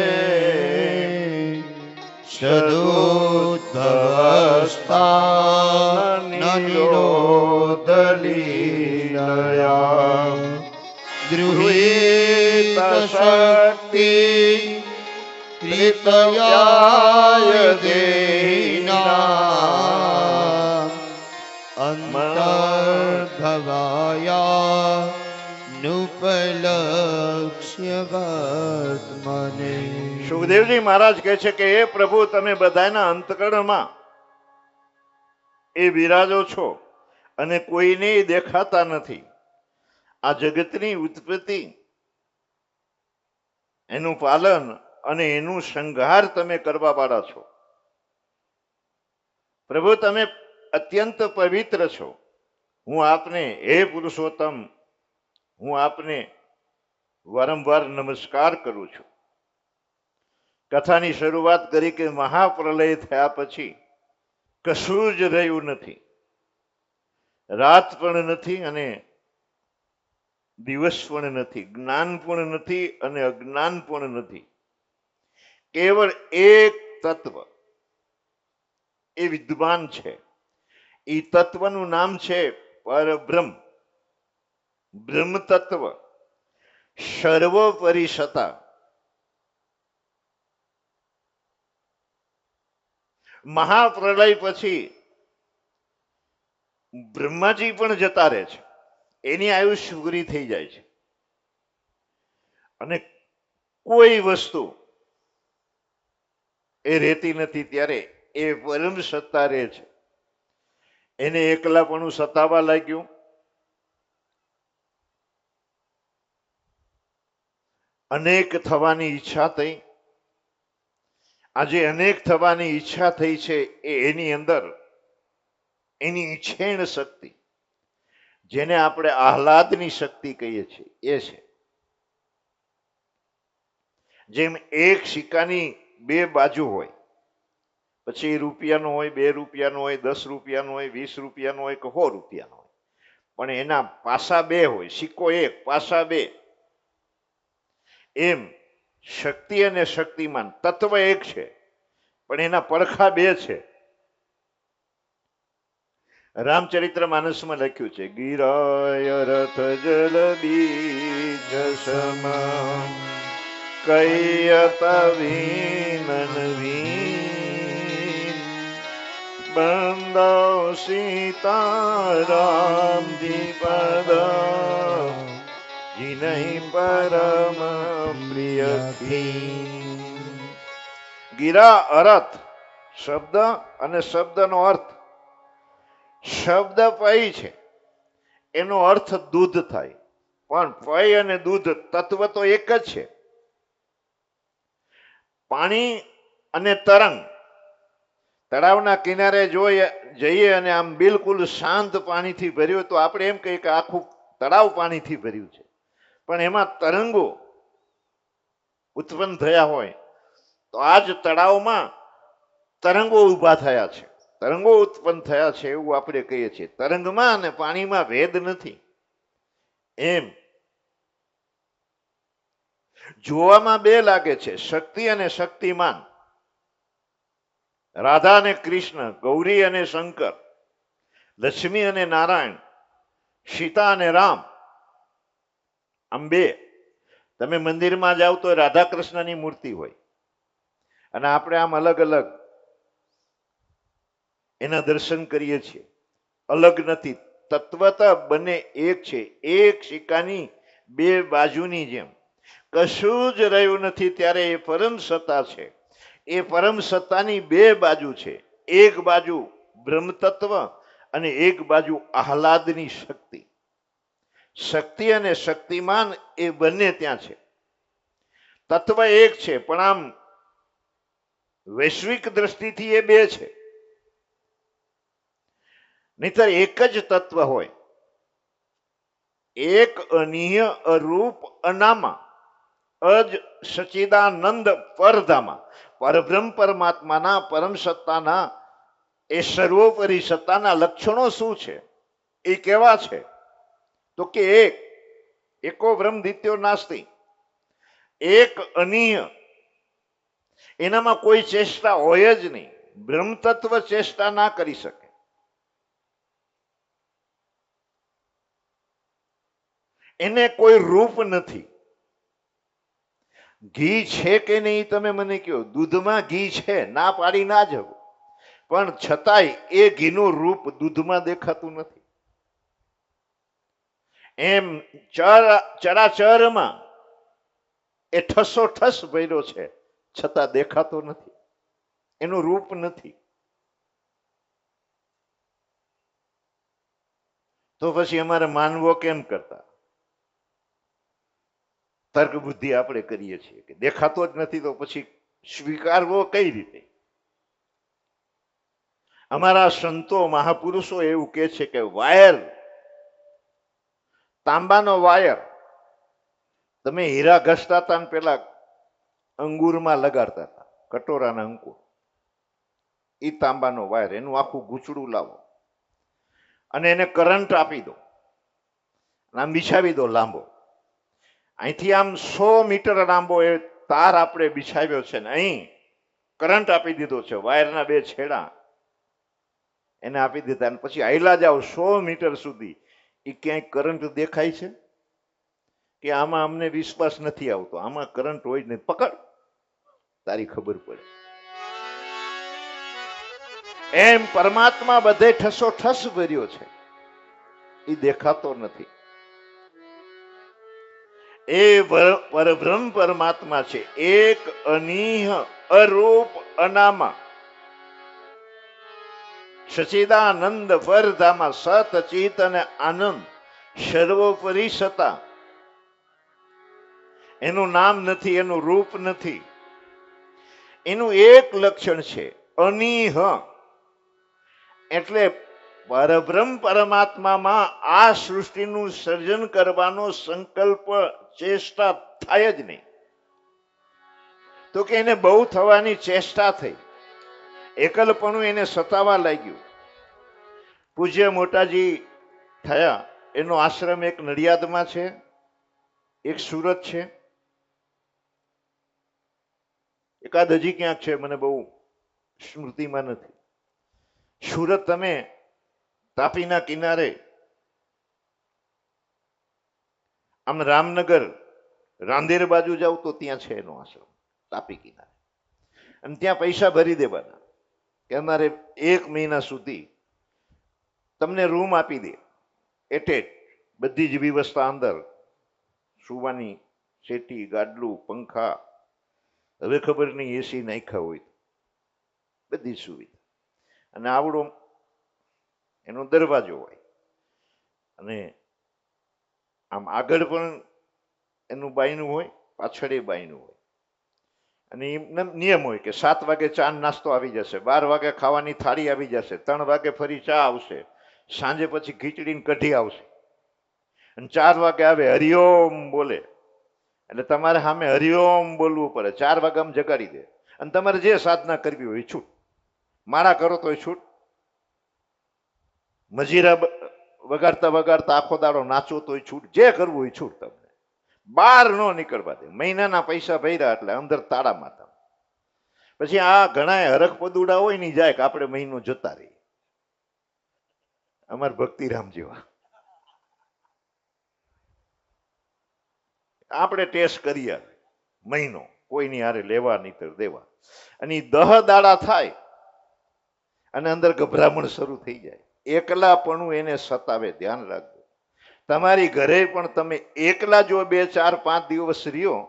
સદોદ્ભવસ્તાનિરોધલીલયા ગૃહીત શક્તિ ત્રિતયાય દેહિના અંતર્ભવાયા નુપલક્ષ્ય વર્તમાને.
સુખદેવજી મહારાજ કહે છે કે એ પ્રભુ, તમે બધાના અંતકરણમાં એ બિરાજો છો અને કોઈને દેખાતા નથી. આ જગતની ઉત્પત્તિ, એનું પાલન અને એનું સંહાર તમે કરવા વાળા છો. પ્રભુ, તમે અત્યંત પવિત્ર છો. હું આપને, હે પુરુષોત્તમ, હું આપને વારંવાર નમસ્કાર કરું છું. કથાની શરૂઆત કરી કે મહાપ્રલય થયા પછી કશું જ રહ્યું નથી. રાત પણ નથી અને દિવસ પણ નથી, જ્ઞાન પણ નથી અને અજ્ઞાન પણ નથી. કેવળ એક તત્વ એ વિદ્વાન છે. એ તત્વનું નામ છે પરબ્રહ્મ, બ્રહ્મ તત્વ, સર્વોપરી સત્તા. મહાપ્રલય પછી બ્રહ્માજી પણ જતા રહે છે, એની આયુષ્ય પૂરી થઈ જાય છે અને કોઈ વસ્તુ એ રહેતી નથી. ત્યારે એ પરમ સત્તા રહે છે. એને એકલાપણું સતાવા લાગ્યું. અનેક થવાની ઈચ્છા થઈ. આજે અનેક થવાની ઈચ્છા થઈ છે એ એની અંદર એની ઈચ્છેણ શક્તિ, જેને આપણે આહલાદની શક્તિ કહીએ છીએ, એ છે. જેમ એક સિક્કાની બે બાજુ હોય, પછી રૂપિયાનો હોય, 2 રૂપિયાનો હોય, 10 રૂપિયાનો હોય, 20 રૂપિયાનો હોય કે 100 રૂપિયાનો હોય, પણ એના પાસા બે હોય. સિક્કો એક, પાસા બે. એમ શક્તિ અને શક્તિમાન તત્વ એક છે, પણ એના પડખા બે છે. રામચરિત્ર માનસમાં લખ્યું છે, ગિરાય રથ જલ બીજ સમા કૈયત વીનન વીન બંદો સીતારામજી પદ જીનહી પરમ પ્રિય કી. ગિરા અરથ શબ્દ અને શબ્દનો અર્થ. શબ્દ પય છે, એનો અર્થ દૂધ થાય, પણ પય અને દૂધ તત્વ તો એક જ છે. પાણી અને તરંગ. તળાવના કિનારે જઈએ અને આમ બિલકુલ શાંત પાણીથી ભર્યું તો આપણે એમ કહીએ કે આખું તળાવ પાણીથી ભર્યું છે, પણ એમાં તરંગો ઉત્પન્ન થયા હોય તો આ જ તળાવમાં તરંગો ઊભા થયા છે. તરંગો ઉત્પન્ન થયા છે એવું આપણે કહીએ છીએ. તરંગમાં અને પાણીમાં ભેદ નથી. એમ જોવામાં બે લાગે છે, શક્તિ અને શક્તિમાન, રાધા અને કૃષ્ણ, ગૌરી અને શંકર, લક્ષ્મી અને નારાયણ, સીતા અને રામ. આમ બે. તમે મંદિરમાં જાઓ તો રાધા કૃષ્ણની મૂર્તિ હોય અને આપણે આમ અલગ અલગ એના દર્શન કરીએ છીએ. અલગ નથી, તત્વત બંને એક છે. એક સિક્કાની બે બાજુની જેમ. કશું જ રહ્યું નથી ત્યારે એ પરમ સત્તા છે. એ પરમ સત્તાની બે બાજુ છે. એક બાજુ બ્રહ્મ તત્વ અને એક બાજુ આહલાદની શક્તિ. શક્તિ અને શક્તિમાન એ બંને ત્યાં છે. તત્વ એક છે પણ આમ વૈશ્વિક દ્રષ્ટિથી એ બે છે. નહીતર એક જ તત્વ હોય. એક અનિય અરૂપ અનામા અજ સચિદાનંદ પરધામા. પરબ્રહ્મ પરમાત્માના પરમ સત્તાના એ સર્વોપરી સત્તાના લક્ષણો શું છે? એ કેવા છે? તો કે એક, એકો બ્રહ્મ દ્વિતીયો નાસ્તિ. એક અનિય, એનામાં કોઈ ચેષ્ટા હોય જ નહીં. બ્રહ્મ તત્વ ચેષ્ટા ના કરી શકે. એને કોઈ રૂપ નથી. ઘી છે કે નહીં તમે મને કહો. દૂધમાં ઘી છે, ના પાડી ના જવું, પણ છતાંય એ ઘીનું રૂપ દૂધમાં દેખાતું નથી. એમ ચરાચરમાં એ ઠસો ભર્યો છે છતાં દેખાતો નથી. એનું રૂપ નથી. તો પછી અમારે માનવો કેમ કરતા? તર્ક બુદ્ધિ આપણે કરીએ છીએ કે દેખાતો જ નથી તો પછી સ્વીકારવો કઈ રીતે? અમારા સંતો મહાપુરુષો એવું કહે છે કે વાયર, તાંબાનો વાયર તમે હીરા ઘસતા હતા ને પેલા અંગુરમાં લગાડતા હતા, કટોરાના અંકુર, એ તાંબાનો વાયર, એનું આખું ગૂંચડું લાવો અને એને કરંટ આપી દો, આમ બિછાવી દો લાંબો. અહીંથી આમ 100 મીટર લાંબો એ તાર આપણે બિછાવ્યો છે ને અહીં કરંટ આપી દીધો છે. વાયરના બે છેડા એને આપી દીધા અને પછી હાઈલા જાઓ 100 મીટર સુધી. એ ક્યાંય કરંટ દેખાય છે કે આમાં અમને વિશ્વાસ નથી આવતો, આમાં કરંટ હોય જ નહીં, પકડ તારી ખબર પડે. એમ પરમાત્મા બધે ઠસો ભર્યો છે, એ દેખાતો નથી. એ પરબ્રહ્મ પરમાત્મા છે. એક અનિહ અરૂપ અનામા સચિદાનંદ પરધામા સત ચિત અને આનંદ સર્વોપરી સત્તા. એનું નામ નથી, એનું રૂપ નથી. એનું એક લક્ષણ છે અનિહ. એટલે પરબ્રહ્મ પરમાત્મામાં આ સૃષ્ટિનું સર્જન કરવાનો સંકલ્પ ચેષ્ટા થાય જ નહીં. તો કે એને બહુ થવાની ચેષ્ટા થઈ, એકલપણું એને સતાવા લાગ્યું. પૂજ્ય મોટાજી થયા, એનો આશ્રમ એક નડિયાદમાં છે, એક સુરત છે, એકાદ હજી ક્યાંક છે, મને બહુ સ્મૃતિમાં નથી. સુરત તમે તાપીના કિનારે આમ રામનગર રાંદેર બાજુ જાવ તો ત્યાં છે એનો આશ્રમ, તાપી કિનારે. અને ત્યાં પૈસા ભરી દેવાના કે અમારે 1 મહિના સુધી તમને રૂમ આપી દે, એટેચ બધી જ વ્યવસ્થા અંદર, સુવાની સેટી, ગાડલું, પંખા, હવે ખબર નહીં એસી નાખ્યા હોય, બધી સુવિધા. અને આવડો એનો દરવાજો હોય અને આમ આગળ પણ એનું બાયનું હોય, પાછળ એ બાયનું હોય. અને એમ નિયમ હોય કે 7 વાગે ચા નાસ્તો આવી જશે, 12 વાગે ખાવાની થાળી આવી જશે, 3 વાગે ફરી ચા આવશે, સાંજે પછી ખીચડીને કઢી આવશે, અને 4 વાગે આવે હરિઓમ બોલે, એટલે તમારે સામે હરિઓમ બોલવું પડે. 4 વાગે આમ જગાડી દે અને તમારે જે સાધના કરવી હોય છૂટ, માળા કરો તો છૂટ, મજીરા વગાડતા વગાડતા આખો દાડો નાચો તોય છૂટ, જે કરવું હોય છૂટ. તમને બહાર ન નીકળવા દે. મહિનાના પૈસા ભર્યા એટલે અંદર તાળા માતા. પછી આ ઘણા હરખ પદુડા હોય ને જાય કે આપણે મહિનો જતા રહીએ. અમાર ભક્તિરામ જેવા આપણે ટેસ્ટ કરીએ મહિનો, કોઈની હારે લેવા નહીં દેવા, અને 10 દાડા થાય અને અંદર ગભરામણ શરૂ થઈ જાય. એકલાપણું એને સતાવે. ધ્યાન રાખજો. તમારી ઘરે પણ તમે એકલા જો 2, 4, 5 દિવસ રહ્યો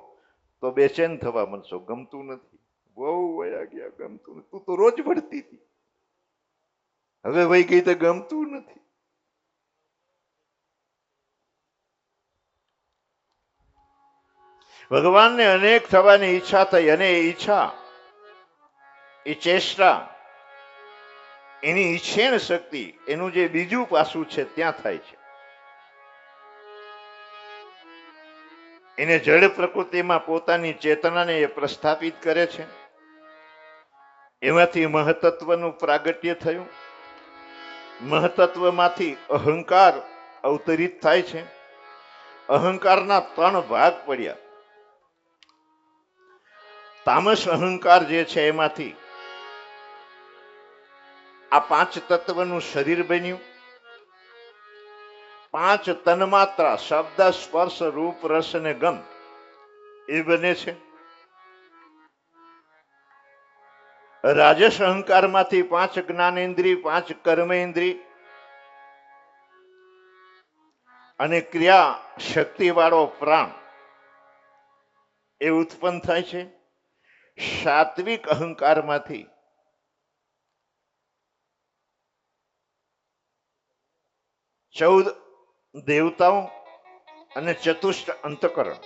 તો બેચેન થવા માંડશો. ગમતું નથી, બહુ વયા ગયા, ગમતું નથી. તું તો રોજ ભળતી હતી, હવે વહી ગઈ તો ગમતું નથી. ભગવાનને અનેક થવાની ઈચ્છા થઈ, અને એ ઈચ્છા, એ ચેષ્ટા, એની ઈચ્છેણ શક્તિ, એનું જે બીજું પાસું છે ત્યાં થાય છે. એને જડ પ્રકૃતિમાં પોતાની ચેતનાને એ પ્રસ્થાપિત કરે છે. એમાંથી મહતત્વનું પ્રાગટ્ય થયું. મહતત્વમાંથી અહંકાર અવતરિત થાય છે. અહંકારના 3 ભાગ પડ્યા. તામસ અહંકાર જે છે એમાંથી આ 5 તત્વનું શરીર બન્યું. 5 તન્માત્રા, શબ્દ, સ્પર્શ, રૂપ, રસ અને ગંધ એ બને છે. રાજસ અહંકારમાંથી 5 જ્ઞાનેન્દ્રિય, 5 કર્મેન્દ્રિય અને ક્રિયા શક્તિ વાળો પ્રાણ એ ઉત્પન્ન થાય છે. સાત્વિક અહંકારમાંથી 14 દેવતાઓ અને ચતુષ્ટ અંતકરણ,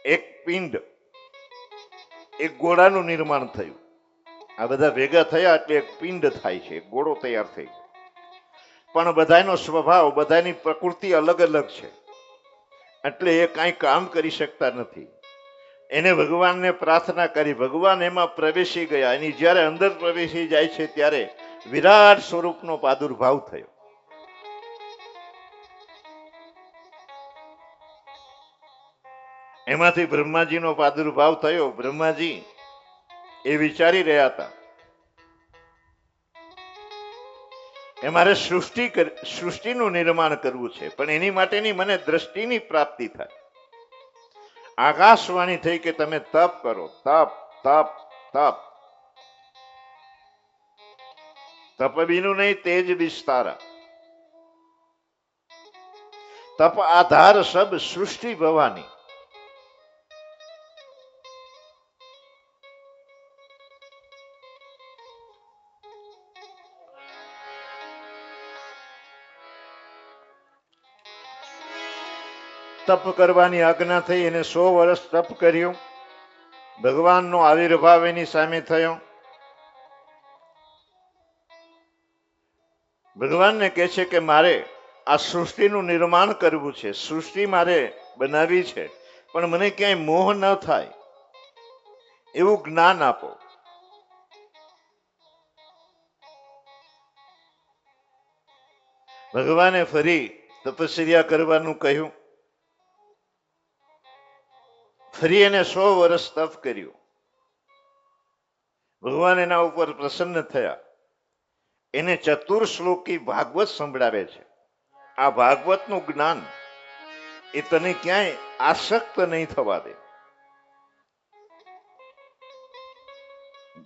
એક પિંડ, એક ગોળાનું નિર્માણ થયું. આ બધા ભેગા થયા એટલે એક પિંડ થાય છે, એક ગોળો તૈયાર થઈ ગયો. પણ બધાનો સ્વભાવ, બધાની પ્રકૃતિ અલગ અલગ છે, એટલે એ કાંઈ કામ કરી શકતા નથી. એને ભગવાનને પ્રાર્થના કરી, ભગવાન એમાં પ્રવેશી ગયા. એની જ્યારે અંદર પ્રવેશી જાય છે ત્યારે વિરાટ સ્વરૂપનો પ્રાદુર્ભાવ થયો. એમાંથી બ્રહ્માજીનો પ્રાદુર્ભાવ થયો. બ્રહ્માજી એ વિચારી રહ્યા હતા એ મારે સૃષ્ટિનું નિર્માણ કરવું છે, પણ એની માટેની મને દ્રષ્ટિની પ્રાપ્તિ થાય. આકાશવાણી થઈ કે તમે તપ કરો. તપ તપ તપ. તપ બીનું નહીં, તેજ વિસ્તારા. તપ આધાર સબ સૃષ્ટિ ભવાની. તપ કરવાની આજ્ઞા થઈ. એને 100 વર્ષ તપ કર્યું. ભગવાનનો આવિર્ભાવ એની સામે થયો. ભગવાનને કહે છે કે મારે આ સૃષ્ટિનું નિર્માણ કરવું છે, સૃષ્ટિ મારે બનાવી છે, પણ મને ક્યાંય મોહ ન થાય એવું જ્ઞાન આપો. ભગવાને ફરી તપસ્યા કરવાનું કહ્યું. ફરી એને 100 વર્ષ તપ કર્યું. ભગવાન એના ઉપર પ્રસન્ન થયા. એને 4 શ્લોકી ભાગવત સંભળાવે છે. આ ભાગવતનું જ્ઞાન એ તને ક્યાંય આસક્ત નહીં થવા દે.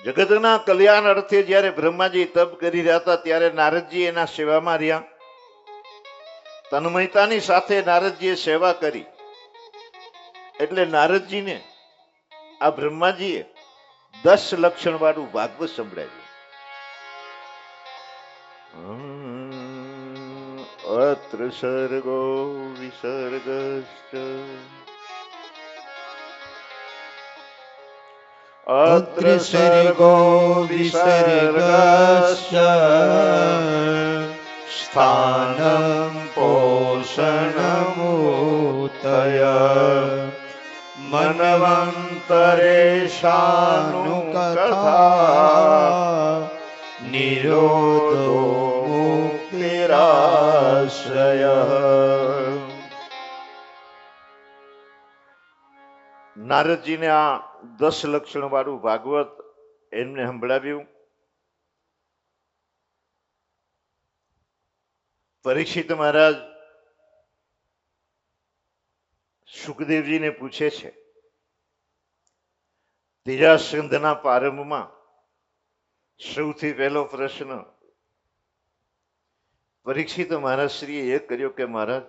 જગતના કલ્યાણ અર્થે જ્યારે બ્રહ્માજી તપ કરી રહ્યા હતા ત્યારે નારદજી એના સેવામાં રહ્યા. તન્મયતાની સાથે નારદજીએ સેવા કરી. એટલે નારદજીને આ બ્રહ્માજીએ 10 લક્ષણ વાળું ભાગવત સંભળાવ્યું. અત્ર સર્ગો વિસર્ગશ્ચ અત્ર સર્ગો વિસર્ગશ્ચ સ્થાનમ પોષણમૂતય મનવંતરેશાનુ કથા નિરોધો નારદજીને આ 10 લક્ષણ વાળું ભાગવત એમને સંભળાવ્યું. પરીક્ષિત મહારાજ સુખદેવજીને પૂછે છે, ત્રીજા સ્કંધના પ્રારંભમાં સૌથી પહેલો પ્રશ્ન પરીક્ષિત મહારાજ શ્રીએ એ કર્યો કે મહારાજ,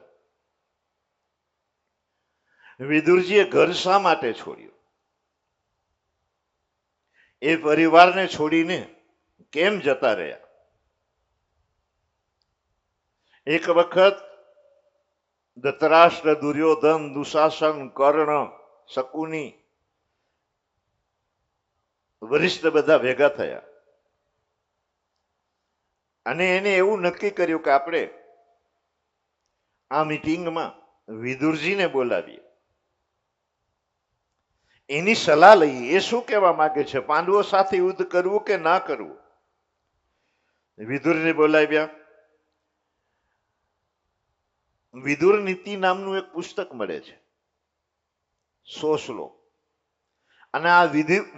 વિદુરજીએ ઘર શા માટે છોડ્યું? એ પરિવારને છોડીને કેમ જતા રહ્યા? એક વખત ધૃતરાષ્ટ્ર, દુર્યોધન, દુશાસન, કર્ણ, શકુની વરિષ્ઠ બધા ભેગા થયા અને એને એવું નક્કી કર્યું કે આપણે આ મીટિંગમાં વિદુરજીને બોલાવીએ, એની સલાહ લઈએ. એ શું કહેવા માંગે છે, પાંડવો સાથે યુદ્ધ કરવું કે ના કરવું? વિદુરને બોલાવ્યા. વિદુર નીતિ નામનું એક પુસ્તક મળે છે, 100 શ્લોક. અને આ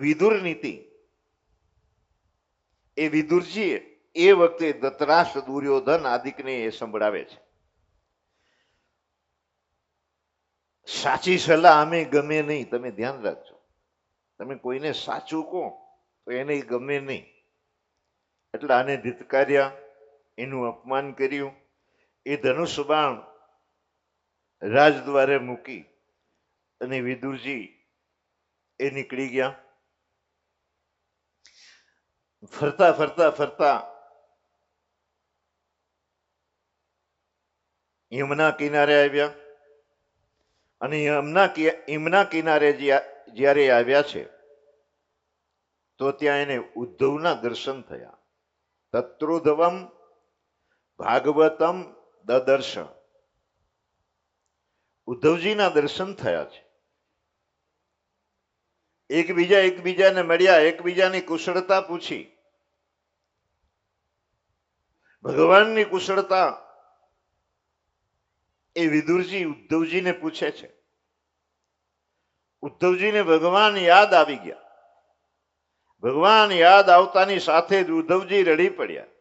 વિદુર નીતિ એ વિદુરજીએ એ વખતે ધૃતરાષ્ટ્ર, દુર્યોધન આદિકને એ સંભળાવે છે. સાચી સલાહ અમે ગમે નહીં, તમે ધ્યાન રાખજો. તમે કોઈને સાચું કહો તો એને ગમે નહીં. એટલે આને ધિતકાર્યા, એનું અપમાન કર્યું. એ ધનુષ બાણ રાજદ્વારે મૂકી અને વિદુરજી એ નીકળી ગયા. ફરતા ફરતા ફરતા યમુના કિનારે આવ્યા અને યમુના કિનારે જ્યારે આવ્યા છે તો ત્યાં એને ઉદ્ધવના દર્શન થયા. તત્રોધવમ ભાગવતમ દદર્શ. ઉદ્ધવજીના દર્શન થયા છે. એકબીજાને મળ્યા, એકબીજાની કુશળતા પૂછી. ભગવાનની કુશળતા એ વિદુરજી ઉદ્ધવજીને પૂછે છે. ઉદ્ધવજીને ભગવાન યાદ આવી ગયા. ભગવાન યાદ આવતાની સાથે જ ઉદ્ધવજી રડી પડ્યા.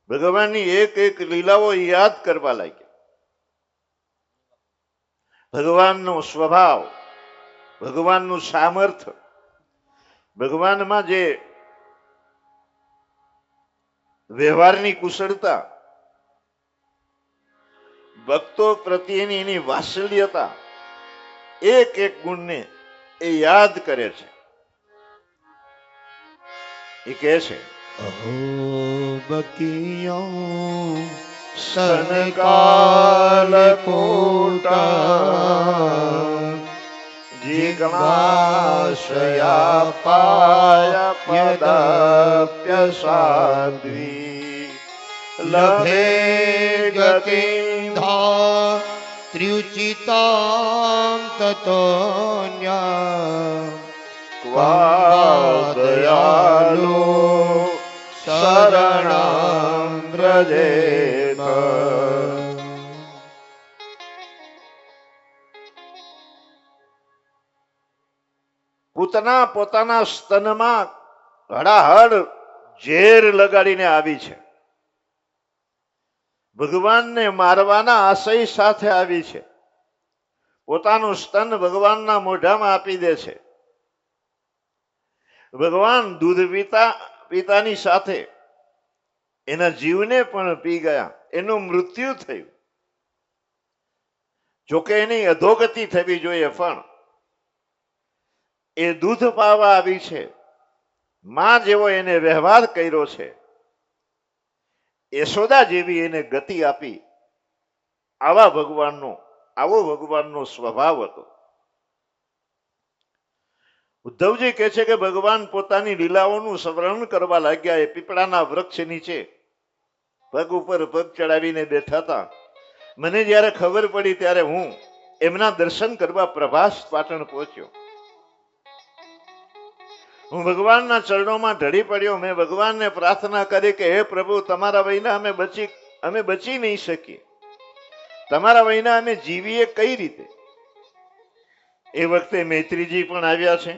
ભગવાનની એક એક લીલાઓ યાદ કરવા લાગ્યા. ભગવાનનો સ્વભાવ, ભગવાનનું સામર્થ્ય, ભગવાનમાં જે વ્યવહારની કુશળતા, ભક્તો પ્રત્યેની એની વાત્સલ્યતા, એક એક ગુણને એ યાદ કરે છે. એ કહે છે,
અહો બકિયો સનકાલ કોટા જિજ્ઞાસયા પાય પદપ્ય સાધ્વી લભે ગતિં ત્ર્યુચિતાં તતોન્યા ક્વા દયાલો શરણં વ્રજેત.
પૂતના પોતાના સ્તનમાં હડાહડ ઝેર લગાડીને આવી છે. ભગવાનને મારવાના આશય સાથે આવી છે. પોતાનું સ્તન ભગવાનના મોઢામાં આપી દે છે. ભગવાન દૂધ પિતાની સાથે એના જીવને પણ પી ગયા. એનું મૃત્યુ થયું. જોકે એની અધોગતિ થવી જોઈએ, પણ એ દૂધ પાવા આવી છે. માં જેવો એને વ્યવહાર કર્યો છે. યશોદા જેવી એને ગતિ આપી. આવો ભગવાનનો સ્વભાવ હતો. ઉદ્ધવજી કહે છે કે ભગવાન પોતાની લીલાઓનું સ્મરણ કરવા લાગ્યા. એ પીપળાના વૃક્ષ નીચે પગ ઉપર પગ ચડાવીને બેઠા હતા. મને જ્યારે ખબર પડી ત્યારે હું એમના દર્શન કરવા પ્રભાસ પાટણ પહોંચ્યો. હું ભગવાનના ચરણોમાં ઢળી પડ્યો. મેં ભગવાનને પ્રાર્થના કરી કે હે પ્રભુ, તમારા વિના અમે બચી નહીં શકીએ. તમારા વયના અમે જીવીએ કઈ રીતે? એ વખતે મૈત્રીજી પણ આવ્યા છે.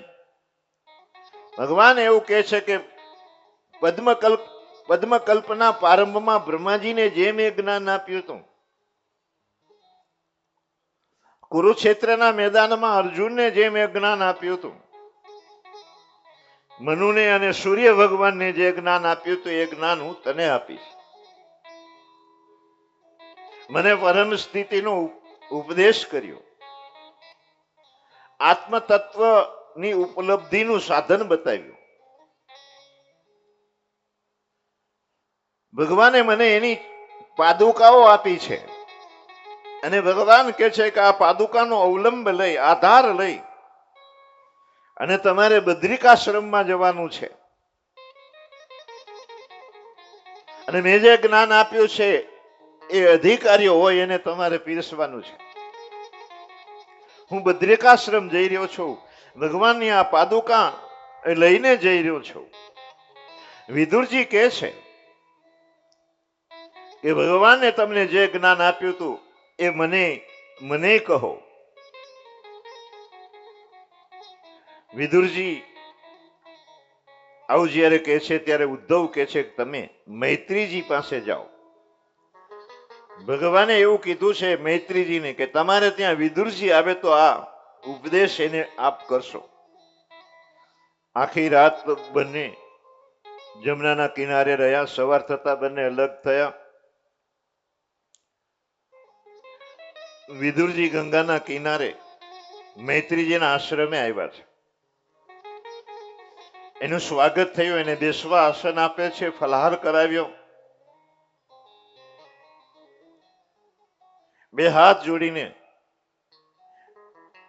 ભગવાન એવું કહે છે કે પદ્મકલ્પના પ્રારંભમાં બ્રહ્માજીને જેમ એ જ્ઞાન આપ્યું હતું, કુરુક્ષેત્રના મેદાનમાં અર્જુનને જેમ એ જ્ઞાન આપ્યું હતું, મનુને અને સૂર્ય ભગવાનને જે જ્ઞાન આપ્યું હતું એ જ્ઞાન હું તને આપીશ. મને પરમ સ્થિતિનો ઉપદેશ કર્યો, આત્મ તત્વની ઉપલબ્ધિનું સાધન બતાવ્યું. ભગવાને મને એની પાદુકાઓ આપી છે અને ભગવાન કહે છે કે આ પાદુકાનો અવલંબ લઈ, આધાર લઈ અને તમારે બદ્રિકાશ્રમમાં જવાનું છે. અને મેં જે જ્ઞાન આપ્યું છે એ અધિકારીઓ હોય એને તમારે પીરસવાનું છે. હું બદ્રિકાશ્રમ જઈ રહ્યો છું, ભગવાનની આ પાદુકા લઈને જઈ રહ્યો છું. વિદુરજી કહે છે કે ભગવાને તમને જે જ્ઞાન આપ્યું હતું એ મને કહો. વિદુરજી આવું જયારે કહે છે ત્યારે ઉદ્ધવ કહે છે કે તમે મૈત્રીજી પાસે જાઓ. ભગવાને એવું કીધું છે મૈત્રીજીને કે તમારે ત્યાં વિદુરજી આવે તો આ ઉપદેશ એને આપ કરશો. આખી રાત બંને જમનાના કિનારે રહ્યા. સવાર થતા બંને અલગ થયા. વિદુરજી ગંગાના કિનારે મૈત્રીજીના આશ્રમે આવ્યા છે. એનું સ્વાગત થયું, એને બેસવા આસન આપે છે, ફલહાર કરાવ્યો. બે હાથ જોડીને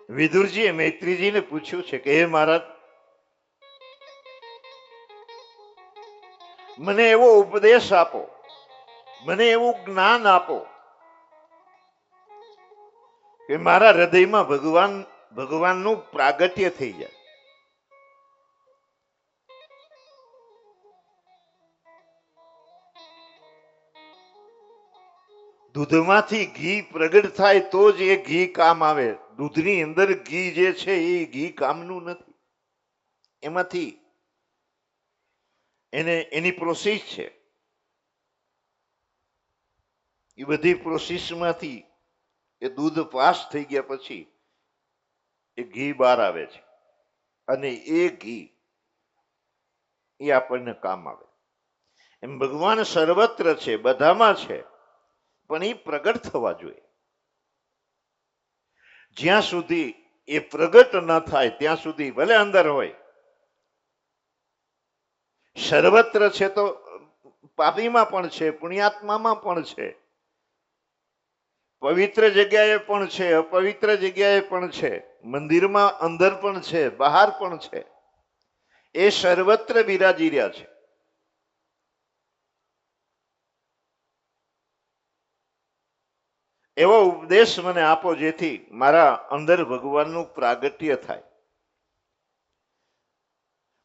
વિદુરજીએ મૈત્રીજીને પૂછ્યું છે કે હે મહારાજ, મને એવો ઉપદેશ આપો, મને એવું જ્ઞાન આપો કે મારા હૃદયમાં ભગવાનનું પ્રાગટ્ય થઈ જાય. દૂધમાંથી ઘી પ્રગટ થાય તો જ એ ઘી કામ આવે. દૂધની અંદર ઘી જે છે એ ઘી કામનું નથી. એમાંથી એની પ્રોસેસ છે. એ બધી પ્રોસેસમાંથી એ દૂધ પાસ થઈ ગયા પછી એ ઘી બહાર આવે છે અને એ ઘી એ આપણને કામ આવે. એમ ભગવાન સર્વત્ર છે, બધામાં છે, પણ એ પ્રગટ થવા જોઈએ. જ્યાં સુધી એ પ્રગટ ન થાય ત્યાં સુધી ભલે અંદર હોય. સર્વત્ર છે તો પાપીમાં પણ છે, પુણ્યાત્મામાં પણ છે, પવિત્ર જગ્યાએ પણ છે, અપવિત્ર જગ્યાએ પણ છે, મંદિરમાં અંદર પણ છે, બહાર પણ છે. એ સર્વત્ર બિરાજી રહ્યા છે. એવો ઉપદેશ મને આપો જેથી મારા અંદર ભગવાનનું પ્રાગટ્ય થાય.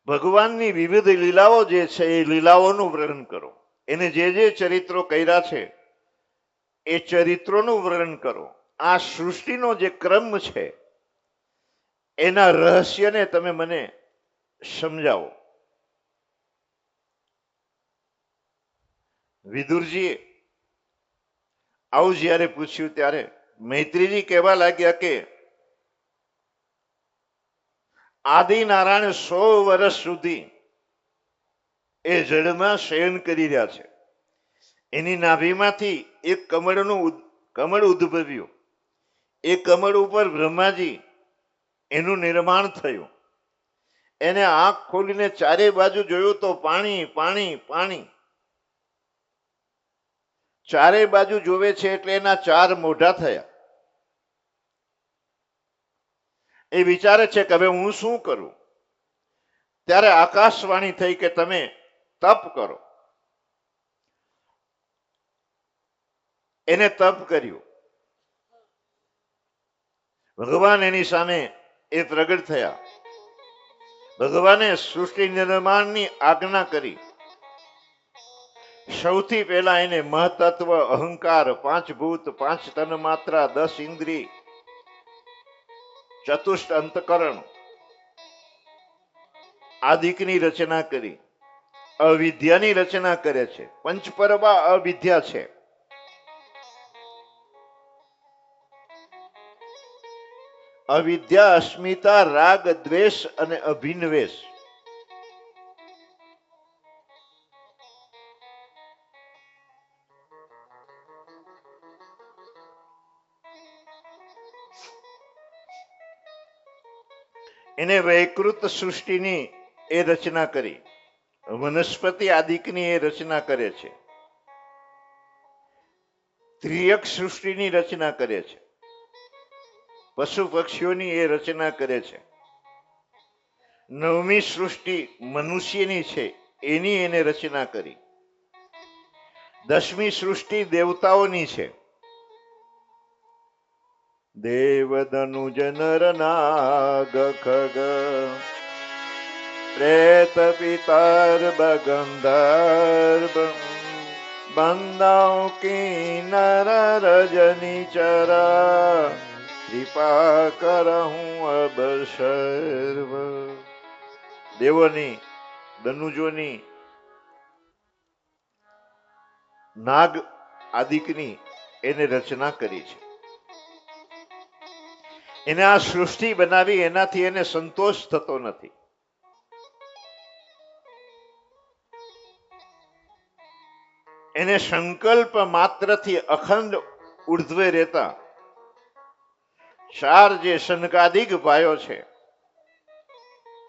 ભગવાનની વિવિધ લીલાઓ જે છે એ લીલાઓનું વર્ણન કરો. એને જે જે ચરિત્રો કર્યા છે એ ચરિત્રોનું વર્ણન કરો. આ સૃષ્ટિનો જે ક્રમ છે એના રહસ્યને તમે મને સમજાવો. વિદુરજીએ આવું જ્યારે પૂછ્યું ત્યારે મૈત્રીજી કહેવા લાગ્યા કે આદિનારાયણ 100 વર્ષ સુધી એ જળમાં શયન કરી રહ્યા છે. એની નાભીમાંથી એક કમળ ઉદ્ભવ્યું. એ કમળ ઉપર બ્રહ્માજી એનું નિર્માણ થયું. એને આંખ ખોલીને ચારે બાજુ જોયું તો પાણી પાણી પાણી. ચારે બાજુ જોવે છે એટલે એના 4 મોઢા થયા. એ વિચારે છે કે હવે હું શું કરું? ત્યારે આકાશવાણી થઈ કે તમે તપ કરો. એને તપ કર્યું. ભગવાન એની સામે એ પ્રગટ થયા. ભગવાને સૃષ્ટિ નિર્માણની આજ્ઞા કરી. સૌથી પહેલા એને મહતત્વ, અહંકાર, 5 ભૂત, 5 તન માત્રા, 10 ઇન્દ્રિય, ચતુષ્ટ અંતકરણ આદિકની રચના કરી. અવિદ્યાની રચના કરે છે. પંચપરવા અવિદ્યા છે. અવિદ્યા, અસ્મિતા, રાગ, દ્વેષ અને અભિનિવેશ. એને વૈકૃત સૃષ્ટિની એ રચના કરી. વનસ્પતિ આદિકની એ રચના કરે છે. ત્રિયક સૃષ્ટિની રચના કરે છે. પશુ પક્ષીઓની એ રચના કરે છે. 9મી સૃષ્ટિ મનુષ્યની છે, એની એને રચના કરી. 10મી સૃષ્ટિ દેવતાઓની છે. દેવ ધનુજ નર નાગ ખગ પ્રેત પિતર ગંધર્વ બંદાઓ કી નર રજની ચરા કૃપા કરહું અબ સર્વ. દેવોની, ધનુજોની, નાગ આદિકની એને રચના કરી છે. એને આ સૃષ્ટિ બનાવી, એનાથી એને સંતોષ થતો નથી. એને સંકલ્પ માત્રથી અખંડ ઉર્ધ્વે રહેતા 4 જે સનકાદિક ભાઈઓ છે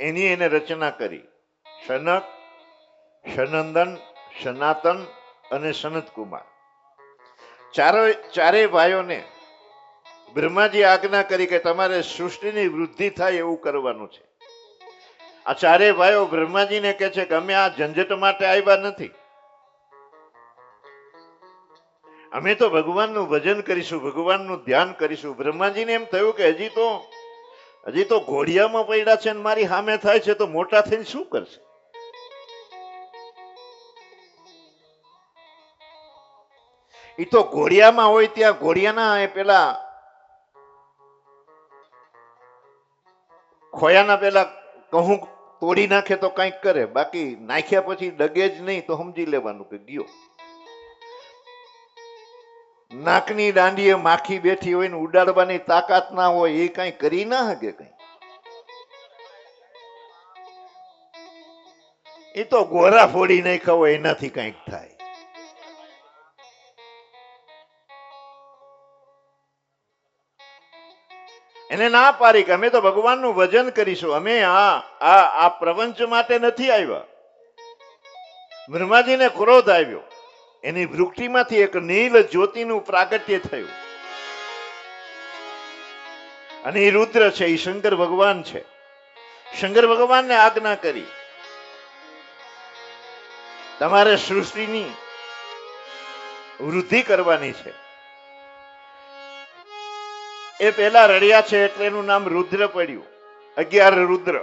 એની એને રચના કરી. સનક, સનંદન, સનાતન અને સનત કુમાર. ચારેય ભાઈઓને બ્રહ્માજી આજ્ઞા કરી કે તમારે સૃષ્ટિની વૃદ્ધિ થાય એવું કરવાનું છે. આ ચારેય ભાઈઓ બ્રહ્માજીને કહે છે કે અમે આ ઝંઝટ માટે આવ્યા નથી. અમે તો ભગવાનનું ભજન કરીશું, ભગવાનનું ધ્યાન કરીશું. બ્રહ્માજીને એમ થયું કે હજી તો ઘોડિયામાં પડ્યા છે ને મારી સામે થાય છે, તો મોટા થઈને શું કરશે? એ તો ઘોડિયામાં હોય ત્યાં ઘોડિયાના પેલા ખોયાના પેલા કહું તોડી નાખે તો કંઈક કરે, બાકી નાખ્યા પછી ડગે જ નહીં તો સમજી લેવાનું કે ગયો. નાકની દાંડીએ માખી બેઠી હોય ને ઉડાડવાની તાકાત ના હોય, એ કઈ કરી ના શકે. કઈ એ તો ગોરા ફોડી નાખ્યા હોય એનાથી કંઈક થાય. એને ના પાડી કે અમે તો ભગવાનનું ભજન કરીશું, અમે આ પ્રપંચ માટે નથી આવ્યા. બ્રહ્માજીને ક્રોધ આવ્યો. એની વૃષ્ટિમાંથી એક નીલ જ્યોતિનું પ્રાગટ્ય થયું. અને એ રુદ્ર છે, એ શંકર ભગવાન છે. શંકર ભગવાનને આજ્ઞા કરી તમારે સૃષ્ટિની વૃદ્ધિ કરવાની છે. એ પેલા રડ્યા છે એટલે એનું નામ રુદ્ર પડ્યું. 11 રુદ્ર.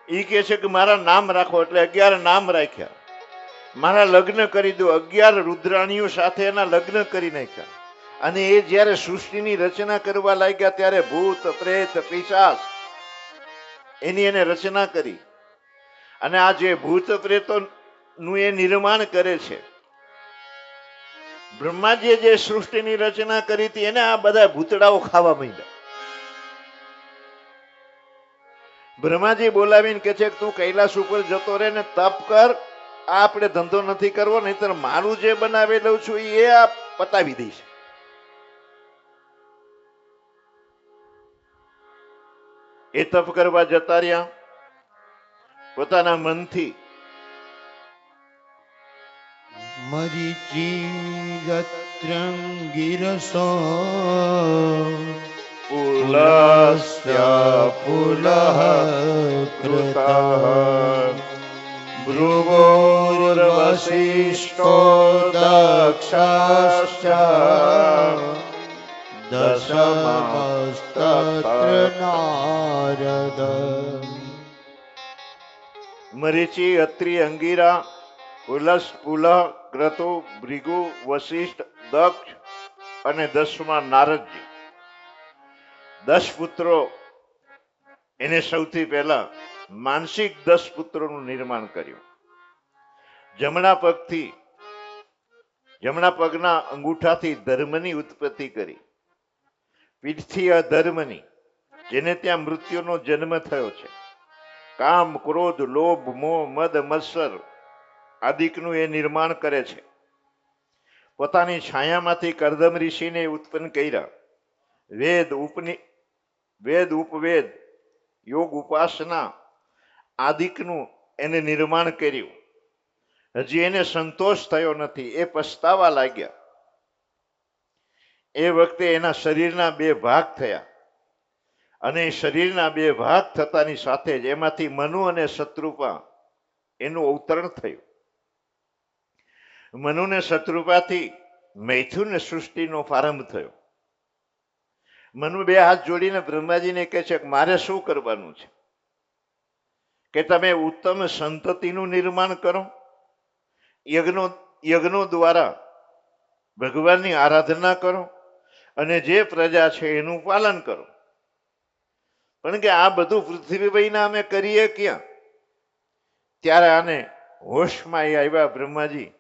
એ કે છે કે મારા નામ રાખો, એટલે 11 નામ રાખ્યા. મારા લગ્ન કરી દો. 11 રુદ્રાણીઓ સાથે એના લગ્ન કરી નાખ્યા. અને એ જયારે સૃષ્ટિની રચના કરવા લાગ્યા ત્યારે ભૂત, પ્રેત, પિશાચ એની એને રચના કરી. અને આ જે ભૂત પ્રેતો નું એ નિર્માણ કરે છે. બ્રહ્માજીએ જે સૃષ્ટિની રચના કરી હતી એને આ બધા ભૂતડાઓ ખાવા માંડ્યા. બ્રહ્માજી બોલાવીને કે છે કે તું કૈલાસ ઉપર જતો રહે ને તપ કર. આ આપણે ધંધો નથી કરવો, નહીતર મારું જે બનાવેલું છું એ આ પતાવી દઈશ. એ તપ કરવા જતા રહ્યા પોતાના મનથી.
મરીચિરત્રંગિરસો
પુલસ્ય
પુલઃ
કૃતઃ
ભ્રુવોર્વસિષ્ઠો દક્ષાશ્ચ દશમસ્તત્ર નારદ.
મરીચી, અત્રિ, અંગીરા પુલસ, પુલહ, ક્રતુ, ભૃગુ, વશિષ્ઠ, દક્ષ અને 10માં નારદજી. 10 પુત્રો. એને સૌથી પહેલા માનસિક 10 પુત્રોનું નિર્માણ કર્યું. જમણા પગથી, જમણા પગના અંગૂઠાથી ધર્મની ઉત્પત્તિ કરી, પીઠથી અધર્મની, જેને ત્યાં મૃત્યુનો જન્મ થયો છે. કામ, ક્રોધ, લોભ, મોહ, મદ, મત્સર આદિકનું એ નિર્માણ કરે છે. પોતાની છાયામાંથી કરદમ ઋષિને ઉત્પન્ન કર્યા. વેદ ઉપવેદ, યોગ ઉપાસના આદિકનું એને નિર્માણ કર્યું. હજી એને સંતોષ થયો નથી, એ પસ્તાવા લાગ્યા. એ વખતે એના શરીરના 2 ભાગ થયા અને શરીરના 2 ભાગ થતાની સાથે જ એમાંથી મનુ અને શત્રુપા એનું અવતરણ થયું. મનુને શત્રુપાથી મૈથુન સૃષ્ટિનો પ્રારંભ થયો. મનુ 2 હાથ જોડીને બ્રહ્માજીને કહે છે કે મારે શું કરવાનું છે? કે તમે ઉત્તમ સંતતિનું નિર્માણ કરો, યજ્ઞો દ્વારા ભગવાનની આરાધના કરો અને જે પ્રજા છે એનું પાલન કરો. પણ કે આ બધું પૃથ્વીભાઈના અમે કરીએ ક્યાં? ત્યારે આને હોશમાં આવ્યા બ્રહ્માજી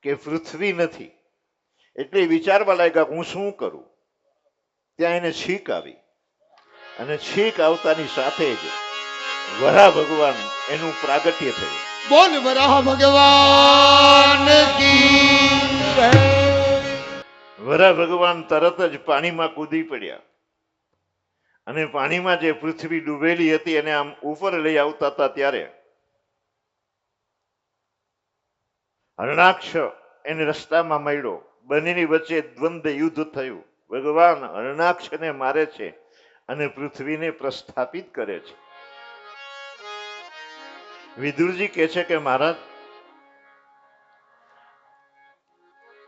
કે પૃથ્વી નથી. એટલે વિચારવા લાગ્યા હું શું કરું? ત્યાં એને છીક આવી અને છીક આવતાની સાથે જ વરાહ ભગવાન એનું પ્રાગટ્ય થયું.
બોલ વરાહ ભગવાન કી જય.
વરાહ ભગવાન તરત જ પાણીમાં કૂદી પડ્યા અને પાણીમાં જે પૃથ્વી ડૂબેલી હતી એને આમ ઉપર લઈ આવતા હતા. ત્યારે હરણાક્ષ એને રસ્તામાં મળ્યો. બંનેની વચ્ચે દ્વંદ્વ યુદ્ધ થયું. ભગવાન હરણાક્ષને મારે છે અને પૃથ્વીને પ્રસ્થાપિત કરે છે. વિદુરજી કહે છે કે મહારાજ,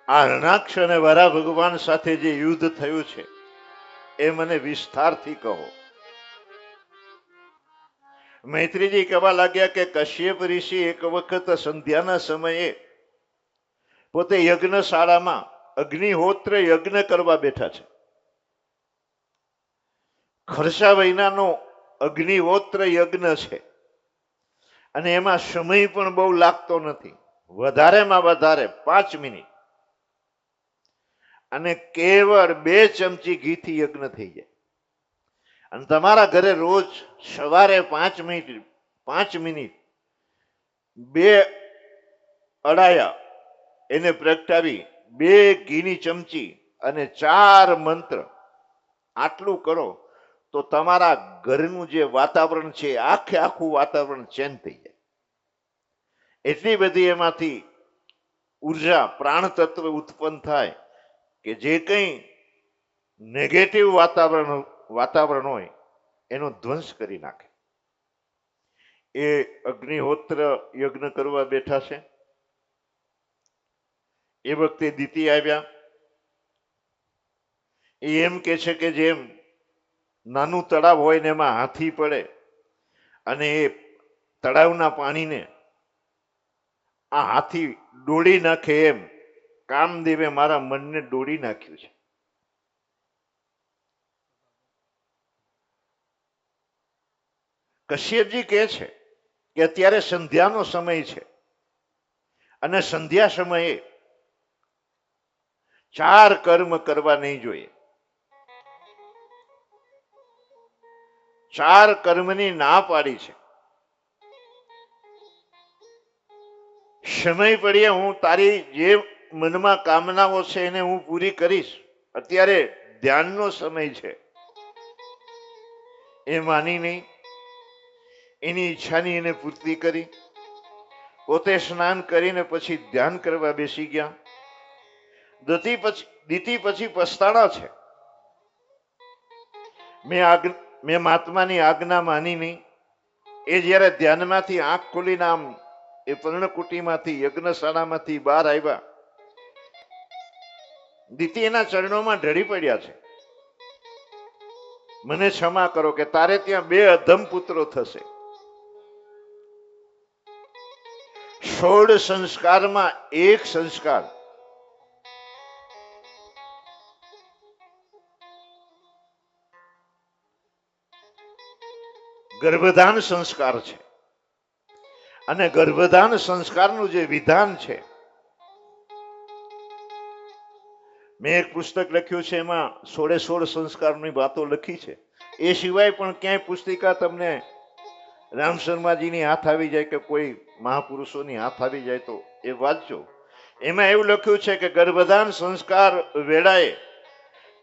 આ હરણાક્ષ અને વરાહ ભગવાન સાથે જે યુદ્ધ થયું છે એ મને વિસ્તારથી કહો. મૈત્રીજી કહેવા લાગ્યા કે કશ્યપ ઋષિ એક વખત સંધ્યાના સમયે પોતે યજ્ઞશાળામાં અગ્નિહોત્ર યજ્ઞ કરવા બેઠા છે. ખર્ષા મહિનાનો અગ્નિહોત્ર યજ્ઞ છે અને એમાં સમય પણ બહુ લાગતો નથી, વધારેમાં વધારે 5 મિનિટ, અને કેવળ 2 ચમચી ઘીથી યજ્ઞ થઈ જાય. અને તમારા ઘરે રોજ સવારે 5 મિનિટ 2 અડાયા એને પ્રગટાવી 2 ઘીની ચમચી અને 4 મંત્ર આટલું કરો તો તમારા ઘરનું જે વાતાવરણ છે આખું વાતાવરણ ચેન્જ થઈ જાય. એટલી બધી એમાંથી ઉર્જા, પ્રાણ તત્વ ઉત્પન્ન થાય કે જે કંઈ નેગેટિવ વાતાવરણ હોય એનો ધ્વંસ કરી નાખે. એ અગ્નિહોત્ર યજ્ઞ કરવા બેઠા છે. એ વખતે દિતિ આવ્યા. એ એમ કે છે કે જેમ નાનું તળાવ હોય ને એમાં હાથી પડે અને એ તળાવના પાણીને આ હાથી ડોળી નાખે, એમ કામદેવે મારા મનને ડોળી નાખ્યું છે. કશ્યપજી કહે છે કે અત્યારે સંધ્યાનો સમય છે અને સંધ્યા સમયે 4 કર્મ કરવા નહીં જોઈએ. 4 કર્મની ના પાડી છે. સમય પડ્યે હું તારી જે મનમાં કામનાઓ છે એને હું પૂરી કરીશ. અત્યારે ધ્યાનનો સમય છે. એ માની નહીં, એની ઈચ્છાની એને પૂર્તિ કરી. પોતે સ્નાન કરીને પછી ધ્યાન કરવા બેસી ગયા. દિતિ પછી પસ્તાણા છે. મેં મહાત્માની આજ્ઞા માની નહીં. એ જ્યારે ધ્યાનમાંથી આંખ ખોલીને આમ એ પર્ણકુટીમાંથી યજ્ઞશાળામાંથી બહાર આવ્યા, દિતિ એના ચરણોમાં ઢળી પડ્યા છે. મને ક્ષમા કરો કે તારે ત્યાં 2 અધમ પુત્રો થશે. 100 16 સંસ્કારમાં એક સંસ્કાર ગર્ભધાન સંસ્કાર છે. અને ગર્ભધાન સંસ્કારનું જે વિધાન છે, મેં એક પુસ્તક લખ્યું છે, એમાં 16 સંસ્કારની વાતો લખી છે. એ સિવાય પણ ક્યાંય પુસ્તિકા તમને રામ શર્માજીની હાથ આવી જાય કે કોઈ મહાપુરુષોની હાથ આવી જાય તો એ વાંચજો. એમાં એવું લખ્યું છે કે ગર્ભધાન સંસ્કાર વેળાએ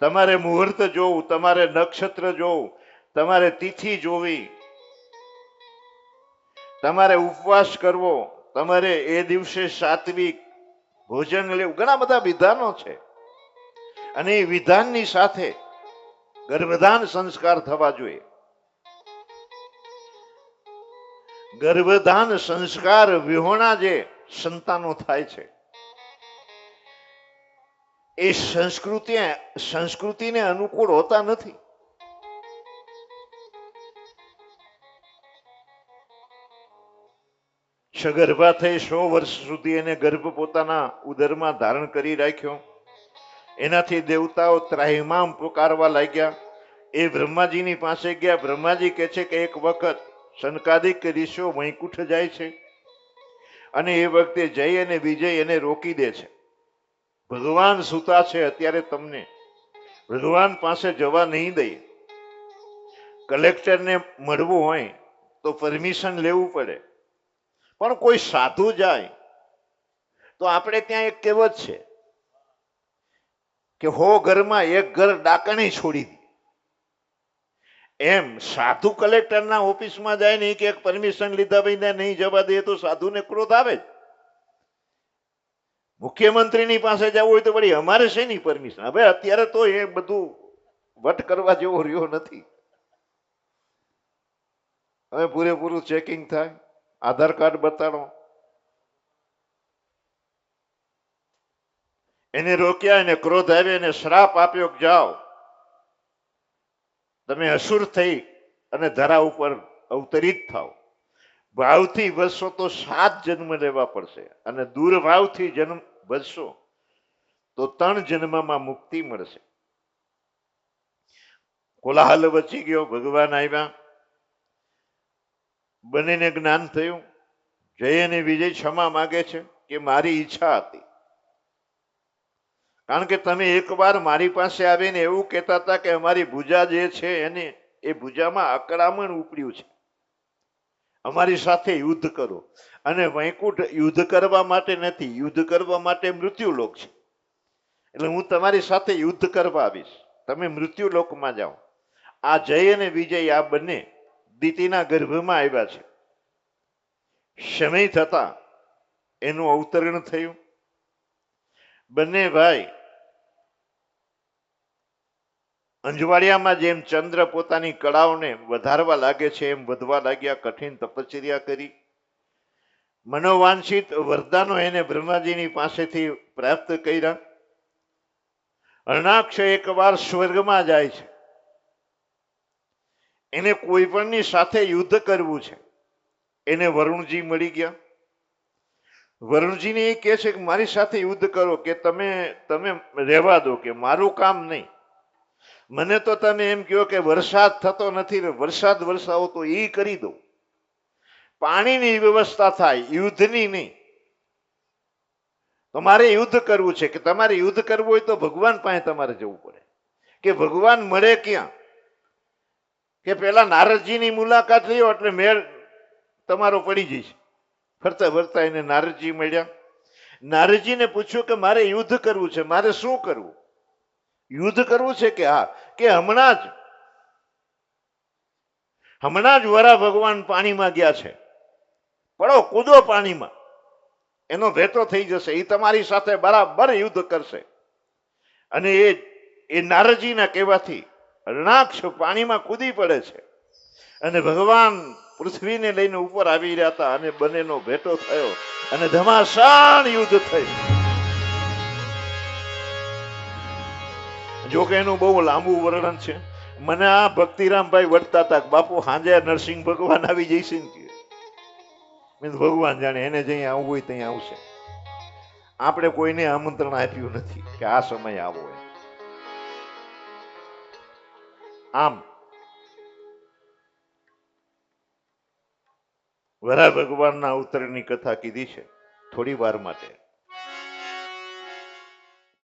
તમારે મુહૂર્ત જોવું, તમારે નક્ષત્ર જોવું, તમારે તિથિ જોવી, તમારે ઉપવાસ કરવો, તમારે એ દિવસે સાત્વિક ભોજન લેવું, ઘણા બધા વિધાનો છે. અને એ વિધાનની સાથે ગર્ભધાન સંસ્કાર થવા જોઈએ. ગર્ભધાન સંસ્કાર વિહોણા જે સંતાનો થાય છે એ સંસ્કૃતિને અનુકૂળ હોતા નથી. સગર્ભા થઈ 100 વર્ષ સુધી એને ગર્ભ પોતાના ઉદરમાં ધારણ કરી રાખ્યો. એનાથી દેવતાઓ ત્રાહિમામ પુકારવા લાગ્યા. એ બ્રહ્માજીની પાસે ગયા. બ્રહ્માજી કહે છે કે એક વખત સનકાદિક ઋષિઓ વૈકુંઠ જાય છે અને એ વખતે જય અને વિજય એને રોકી દે છે. ભગવાન સૂતા છે, અત્યારે તમને ભગવાન પાસે જવા નહીં દઈએ. કલેક્ટરને મળવું હોય તો પરમિશન લેવું પડે. પણ કોઈ સાધુ જાય તો આપણે ત્યાં એક કહેવત છે કે 100 ઘરમાં એક ઘર ડાકણી છોડી દી. એમ સાધુ કલેક્ટરના ઓફિસમાં જાય નહીં કે એક પરમિશન લીધા વિના નહીં જવા દે તો સાધુને ક્રોધ આવે જ. મુખ્યમંત્રીની પાસે જવું હોય તો વળી અમારે શેની પરમિશન? હવે અત્યારે તો એ બધું વટ કરવા જેવો રહ્યો નથી. હવે પૂરેપૂરું ચેકિંગ થાય, આધાર કાર્ડ બતાડો. એને રોક્યા, એને ક્રોધ આવ્યો, એને શ્રાપ આપ્યો કે જાઓ તમે અસુર થઈ અને ધરા ઉપર અવતરિત થાવ. ભાવથી વસશો તો 7 જન્મ લેવા પડશે અને દુર્ભાવથી જન્મ વસશો તો 3 જન્મમાં મુક્તિ મળશે. કોલાહલ વચી ગયો. ભગવાન આવ્યા, બંનેને જ્ઞાન થયું. જય અને વિજય ક્ષમા માગે છે કે મારી ઈચ્છા હતી. કારણ કે તમે એકવાર મારી પાસે આવીને એવું કહેતા હતા કે અમારી ભુજા જે છે એને એ ભુજામાં આક્રમણ ઉપડ્યું છે, અમારી સાથે યુદ્ધ કરો. અને વૈકુંઠ યુદ્ધ કરવા માટે નથી, યુદ્ધ કરવા માટે મૃત્યુલોક છે. એટલે હું તમારી સાથે યુદ્ધ કરવા આવીશ, તમે મૃત્યુલોકમાં જાઓ. આ જય અને વિજય આ બંને દિતિના ગર્ભમાં આવ્યા છે. સમય થતા એનું અવતરણ થયું. બંને ભાઈ અંજવાળિયામાં જેમ ચંદ્ર પોતાની કળાઓને વધારવા લાગે છે એમ વધવા લાગ્યા. કઠિન તપશ્ચર્યા કરી. મનોવાંછિત વરદાનો એને બ્રહ્માજીની પાસેથી પ્રાપ્ત કર્યા. અર્ણાક્ષ એકવાર સ્વર્ગમાં જાય છે. એને કોઈ પણની સાથે યુદ્ધ કરવું છે. એને વરુણજી મળી ગયા. વરુણજીને એ કહે છે કે મારી સાથે યુદ્ધ કરો, કે તમે રહેવા દો, કે મારું કામ નહીં. મને તો તમે એમ કહો કે વરસાદ થતો નથી, વરસાદ વરસાવો તો એ કરી દો. પાણીની વ્યવસ્થા થાય, યુદ્ધની નહીં. તમારે યુદ્ધ કરવું છે, કે તમારે યુદ્ધ કરવું હોય તો ભગવાન પાસે તમારે જવું પડે. કે ભગવાન મળે ક્યાં? કે પેલા નારદજીની મુલાકાત લ્યો એટલે મેળ તમારો પડી જશે. ફરતા ફરતા એને નારદજી મળ્યા. નારદજીને પૂછ્યું કે મારે યુદ્ધ કરવું છે, મારે શું કરવું? યુદ્ધ કરવું છે કે હા, કે હમણાં જ વરા ભગવાન પાણીમાં ગયા છે, પડો કૂદો પાણીમાં, એનો ભેટો થઈ જશે, એ તમારી સાથે બરાબર યુદ્ધ કરશે. અને એ નારદજીના કહેવાથી અર્ણાક્ષ પાણીમાં કૂદી પડે છે. અને ભગવાન પૃથ્વીને લઈને ઉપર આવી રહ્યા હતા અને બંનેનો ભેટો થયો અને ધમાસાણ યુદ્ધ થયું. જોકે એનું બહુ લાંબુ વર્ણન છે. મને આ ભક્તિરામભાઈ વટતા હતા, બાપુ હાંજે નરસિંહ ભગવાન આવી જઈશે ને. મીન્સ ભગવાન જાણે એને જઈ આવવું હોય ત્યાં આવશે. આપણે કોઈને આમંત્રણ આપ્યું નથી કે આ સમય આવો એમ. આમ વરાહ ભગવાનના અવતરણની કથા કીધી છે થોડી વાર માટે.